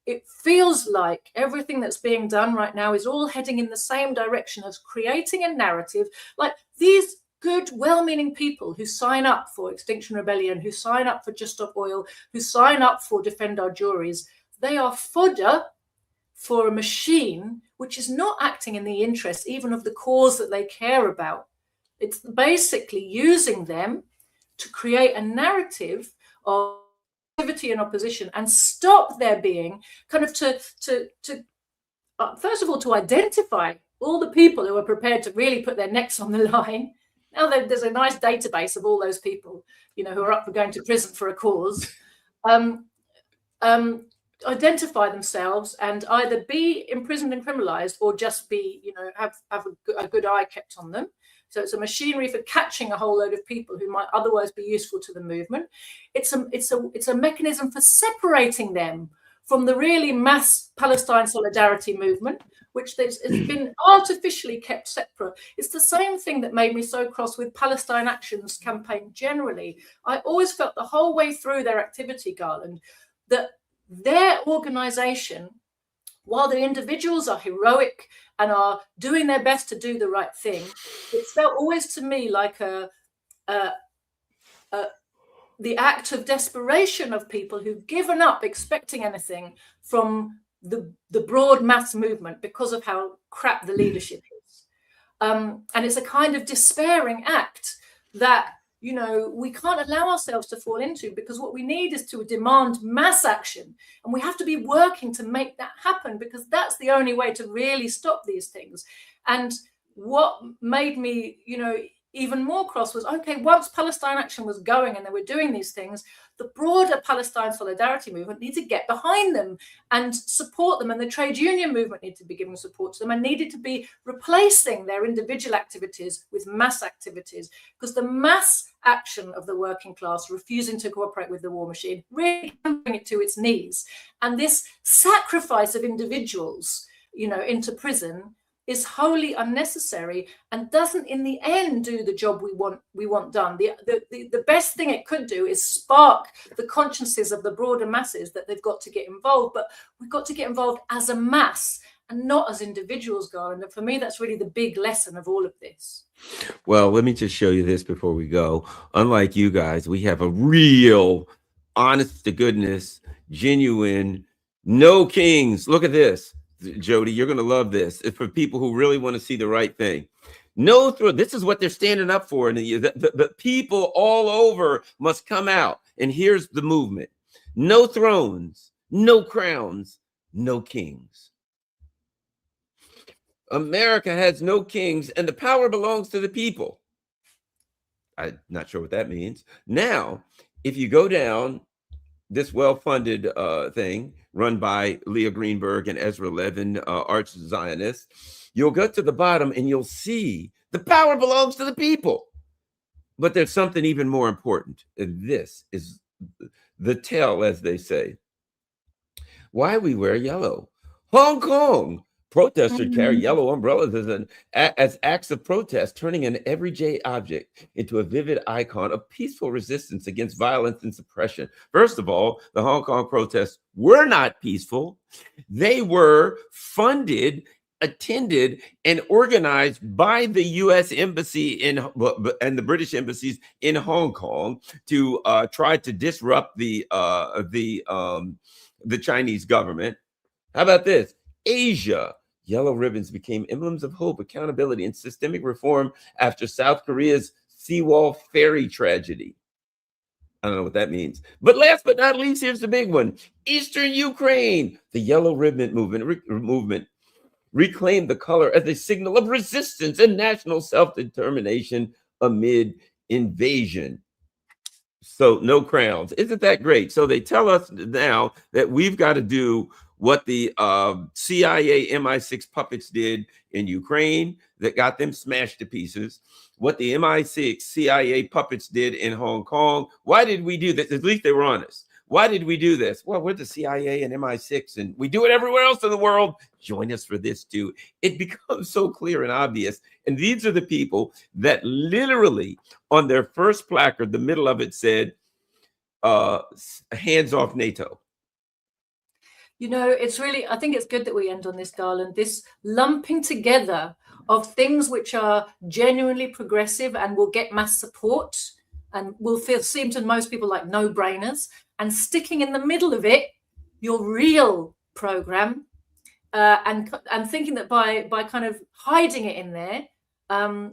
it feels like everything that's being done right now is all heading in the same direction as creating a narrative. Like these good, well-meaning people who sign up for Extinction Rebellion, who sign up for Just Stop Oil, who sign up for Defend Our Juries, they are fodder for a machine which is not acting in the interest even of the cause that they care about. It's basically using them to create a narrative of and opposition and stop there being kind of to first of all, to identify all the people who are prepared to really put their necks on the line. Now there's a nice database of all those people, you know, who are up for going to prison for a cause. Identify themselves and either be imprisoned and criminalized or just be, you know, have a good eye kept on them. So it's a machinery for catching a whole load of people who might otherwise be useful to the movement. It's a mechanism for separating them from the really mass Palestine solidarity movement, which it's been artificially kept separate. It's the same thing that made me so cross with Palestine Action's campaign generally. I always felt the whole way through their activity, Garland, that their organization, while the individuals are heroic and are doing their best to do the right thing, it felt always to me like the act of desperation of people who've given up expecting anything from the broad mass movement because of how crap the leadership is. And it's a kind of despairing act that, you know, we can't allow ourselves to fall into, because what we need is to demand mass action. And we have to be working to make that happen, because that's the only way to really stop these things. And what made me, you know, even more cross was, okay, once Palestine Action was going and they were doing these things, the broader Palestine solidarity movement needed to get behind them and support them, and the trade union movement needed to be giving support to them and needed to be replacing their individual activities with mass activities, because the mass action of the working class refusing to cooperate with the war machine really can bring it to its knees. And this sacrifice of individuals, you know, into prison is wholly unnecessary and doesn't in the end do the job we want done. The best thing it could do is spark the consciences of the broader masses that they've got to get involved, but we've got to get involved as a mass and not as individuals, Garland. And for me, that's really the big lesson of all of this. Well, let me just show you this before we go. Unlike you guys, we have a real, honest to goodness, genuine, no kings. Look at this. Joti, you're going to love this. It's for people who really want to see the right thing. No throne. This is what they're standing up for. And the people all over must come out. And here's the movement. No thrones, no crowns, no kings. America has no kings, and the power belongs to the people. I'm not sure what that means. Now, if you go down this well-funded thing run by Leah Greenberg and Ezra Levin, arch Zionists, you'll get to the bottom and you'll see the power belongs to the people. But there's something even more important. And this is the tell, as they say. Why we wear yellow. Hong Kong. Protesters carry yellow umbrellas as acts of protest, turning an everyday object into a vivid icon of peaceful resistance against violence and suppression. First of all, the Hong Kong protests were not peaceful. They were funded, attended, and organized by the U.S. embassy and the British embassies in Hong Kong to try to disrupt the Chinese government. How about this? Asia. Yellow ribbons became emblems of hope, accountability, and systemic reform after South Korea's seawall ferry tragedy. I don't know what that means. But last but not least, here's the big one. Eastern Ukraine. The yellow ribbon movement reclaimed the color as a signal of resistance and national self-determination amid invasion. So no crowns. Isn't that great? So they tell us now that we've got to do what the CIA MI6 puppets did in Ukraine that got them smashed to pieces, what the MI6 CIA puppets did in Hong Kong. Why did we do this? At least they were honest. Why did we do this? Well, we're the CIA and MI6, and we do it everywhere else in the world. Join us for this too. It becomes so clear and obvious. And these are the people that literally on their first placard, the middle of it said, hands off NATO. You know, it's really, I think it's good that we end on this, Garland, this lumping together of things which are genuinely progressive and will get mass support and will seem to most people like no-brainers, and sticking in the middle of it your real program, and thinking that by kind of hiding it in there,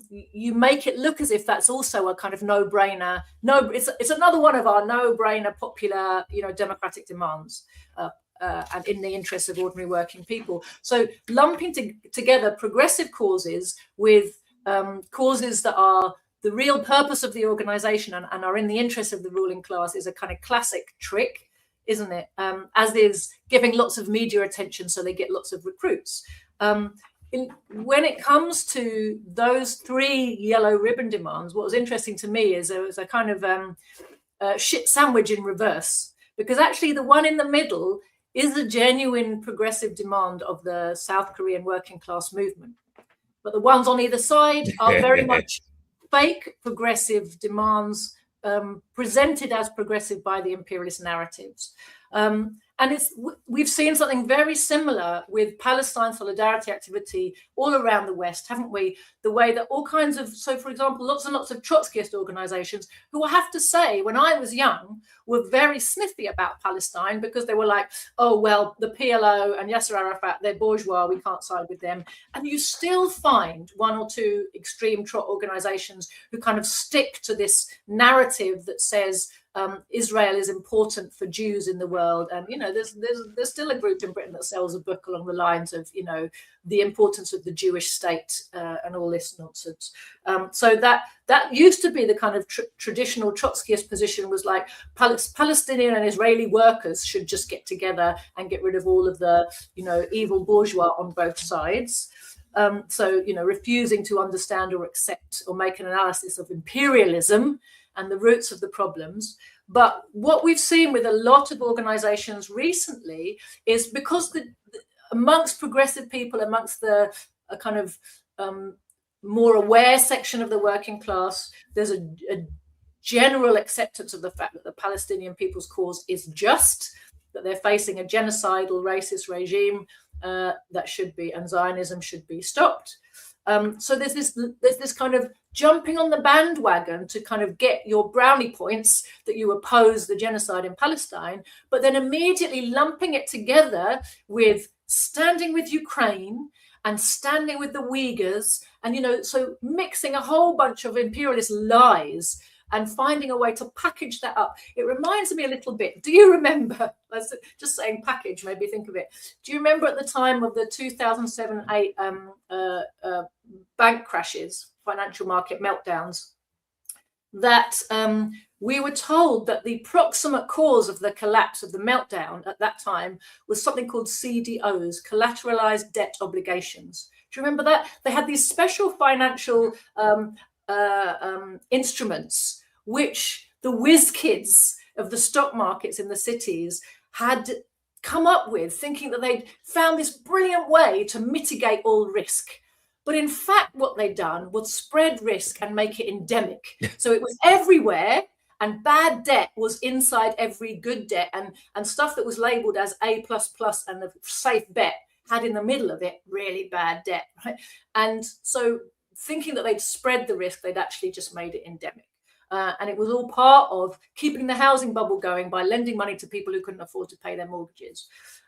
you make it look as if that's also a kind of no-brainer. No, it's another one of our no-brainer popular, democratic demands. And in the interests of ordinary working people. So lumping together progressive causes with causes that are the real purpose of the organization and are in the interest of the ruling class is a kind of classic trick, isn't it? As is giving lots of media attention so they get lots of recruits. When it comes to those three yellow ribbon demands, what was interesting to me is there was a kind of shit sandwich in reverse, because actually the one in the middle is a genuine progressive demand of the South Korean working class movement. But the ones on either side are very much fake progressive demands presented as progressive by the imperialist narratives. And we've seen something very similar with Palestine solidarity activity all around the West, haven't we? The way that all kinds of, so for example, lots and lots of Trotskyist organizations, who I have to say, when I was young, were very sniffy about Palestine because they were like, oh, well, the PLO and Yasser Arafat, they're bourgeois, we can't side with them. And you still find one or two extreme Trot organizations who kind of stick to this narrative that says, Israel is important for Jews in the world, and there's still a group in Britain that sells a book along the lines of the importance of the Jewish state and all this nonsense. So that used to be the kind of traditional Trotskyist position, was like Palestinian and Israeli workers should just get together and get rid of all of the evil bourgeois on both sides. So refusing to understand or accept or make an analysis of imperialism and the roots of the problems. But what we've seen with a lot of organizations recently is because amongst progressive people, amongst the kind of more aware section of the working class, there's a general acceptance of the fact that the Palestinian people's cause is just, that they're facing a genocidal racist regime that should be, and Zionism should be stopped. So there's this kind of jumping on the bandwagon to kind of get your brownie points that you oppose the genocide in Palestine, but then immediately lumping it together with standing with Ukraine and standing with the Uyghurs, and, you know, so mixing a whole bunch of imperialist lies and finding a way to package that up. It reminds me a little bit. Do you remember, just saying package made me think of it. Do you remember at the time of the 2007-8 bank crashes, financial market meltdowns, that we were told that the proximate cause of the collapse of the meltdown at that time was something called CDOs, collateralized debt obligations. Do you remember that? They had these special financial instruments which the whiz kids of the stock markets in the cities had come up with, thinking that they'd found this brilliant way to mitigate all risk. But in fact, what they'd done was spread risk and make it endemic. So it was everywhere, and bad debt was inside every good debt, and stuff that was labeled as A++ and the safe bet had in the middle of it really bad debt, right? And so thinking that they'd spread the risk, they'd actually just made it endemic. And it was all part of keeping the housing bubble going by lending money to people who couldn't afford to pay their mortgages.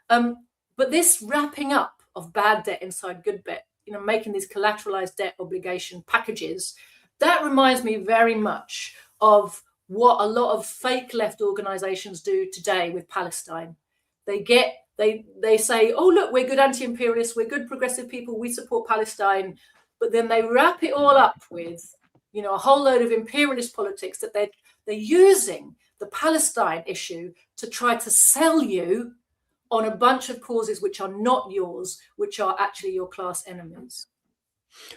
But this wrapping up of bad debt inside good debt, you know, making these collateralized debt obligation packages, that reminds me very much of what a lot of fake left organizations do today with Palestine. They say, oh, look, we're good anti-imperialists, we're good progressive people, we support Palestine. But then they wrap it all up with, you know, a whole load of imperialist politics that they're using the Palestine issue to try to sell you on a bunch of causes which are not yours, which are actually your class enemies.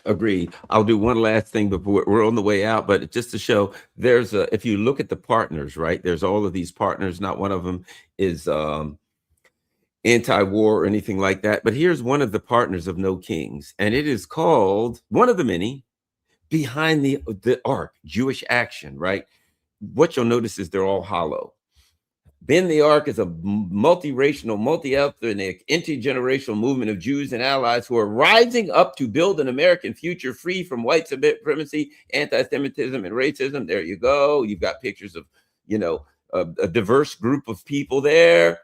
Agreed. I'll do one last thing before we're on the way out, but just to show, there's a, if you look at the partners, right, there's all of these partners. Not one of them is anti-war or anything like that. But here's one of the partners of No Kings, and it is called, one of the many, Behind the Ark, Jewish Action, right? What you'll notice is they're all hollow. Bend the Ark is a multiracial, multi-ethnic, intergenerational movement of Jews and allies who are rising up to build an American future free from white supremacy, anti-Semitism, and racism. There you go. You've got pictures of, you know, a diverse group of people there.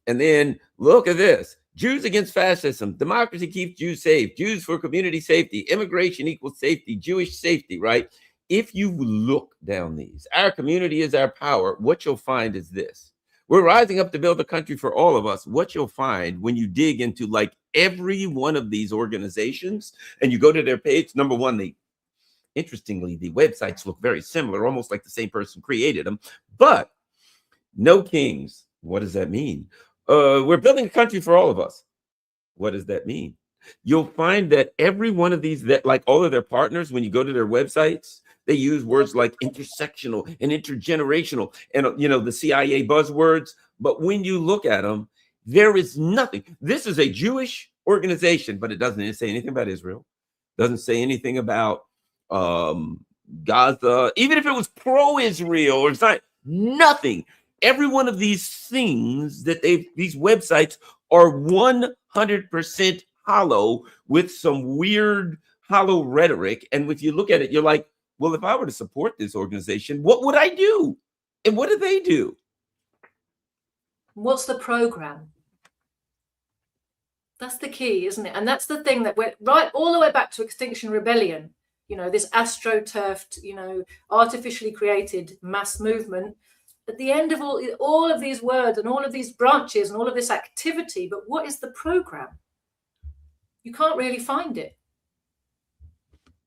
And then look at this. Jews against fascism. Democracy keeps Jews safe. Jews for community safety. Immigration equals safety. Jewish safety, right? If you look down these, our community is our power, what you'll find is this. We're rising up to build a country for all of us. What you'll find when you dig into like every one of these organizations and you go to their page, number one, interestingly, the websites look very similar, almost like the same person created them. But No Kings, what does that mean? We're building a country for all of us. What does that mean? You'll find that every one of these, that like all of their partners, when you go to their websites, they use words like intersectional and intergenerational and, you know, the CIA buzzwords. But when you look at them, there is nothing. This is a Jewish organization, but it doesn't say anything about Israel. Doesn't say anything about Gaza, even if it was pro-Israel or something. Nothing. Every one of these things that these websites are 100% hollow with some weird hollow rhetoric. And if you look at it, you're like, well, if I were to support this organization, what would I do? And what do they do? What's the program? That's the key, isn't it? And that's the thing that we're right all the way back to Extinction Rebellion, you know, this astroturfed, you know, artificially created mass movement. At the end of all of these words and all of these branches and all of this activity, but what is the program? You can't really find it.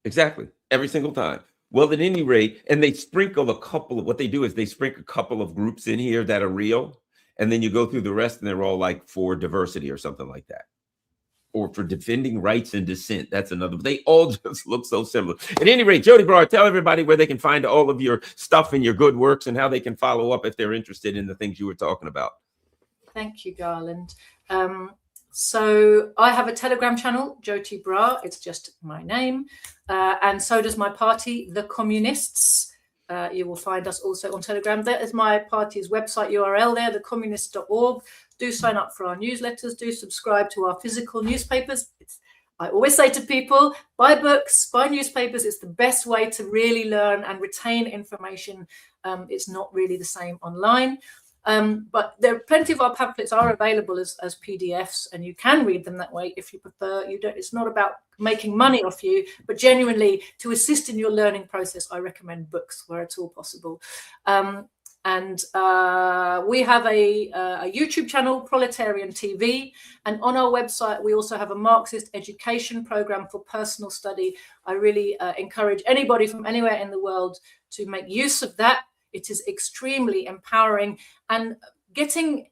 Exactly. Every single time. Well, at any rate, and they sprinkle a couple of, what they do is they sprinkle a couple of groups in here that are real. And then you go through the rest and they're all like for diversity or something like that. Or for defending rights and dissent. That's another. They all just look so similar. At any rate, Joti Brar, tell everybody where they can find all of your stuff and your good works and how they can follow up if they're interested in the things you were talking about. Thank you, Garland. So I have a Telegram channel, Joti Brar. It's just my name. And so does my party, The Communists. You will find us also on Telegram. That is my party's website URL there, thecommunist.org. Do sign up for our newsletters. Do subscribe to our physical newspapers. I always say to people, buy books, buy newspapers. It's the best way to really learn and retain information. It's not really the same online. But there are plenty of our pamphlets are available as PDFs, and you can read them that way if you prefer. It's not about making money off you, but genuinely to assist in your learning process, I recommend books where it's all possible. And we have a YouTube channel, Proletarian TV, and on our website we also have a Marxist education program for personal study. I really encourage anybody from anywhere in the world to make use of that. It is extremely empowering, and getting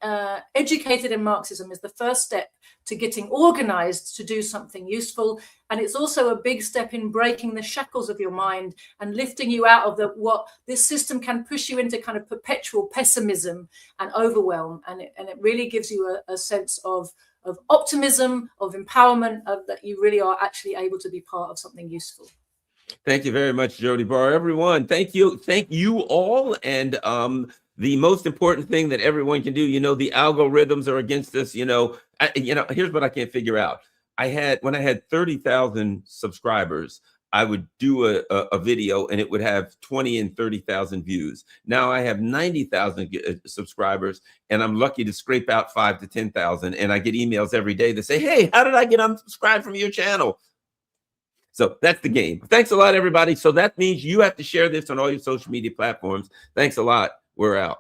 educated in Marxism is the first step to getting organized to do something useful. And it's also a big step in breaking the shackles of your mind and lifting you out of what this system can push you into, kind of perpetual pessimism and overwhelm. And it really gives you a sense of optimism, of empowerment, of that you really are actually able to be part of something useful. Thank you very much, Joti Brar. Everyone, thank you all. And the most important thing that everyone can do, the algorithms are against us. Here's what I can't figure out. When I had 30,000 subscribers, I would do a video and it would have 20 and 30,000 views. Now I have 90,000 subscribers, and I'm lucky to scrape out 5 to 10,000. And I get emails every day that say, "Hey, how did I get unsubscribed from your channel?" So that's the game. Thanks a lot, everybody. So that means you have to share this on all your social media platforms. Thanks a lot. We're out.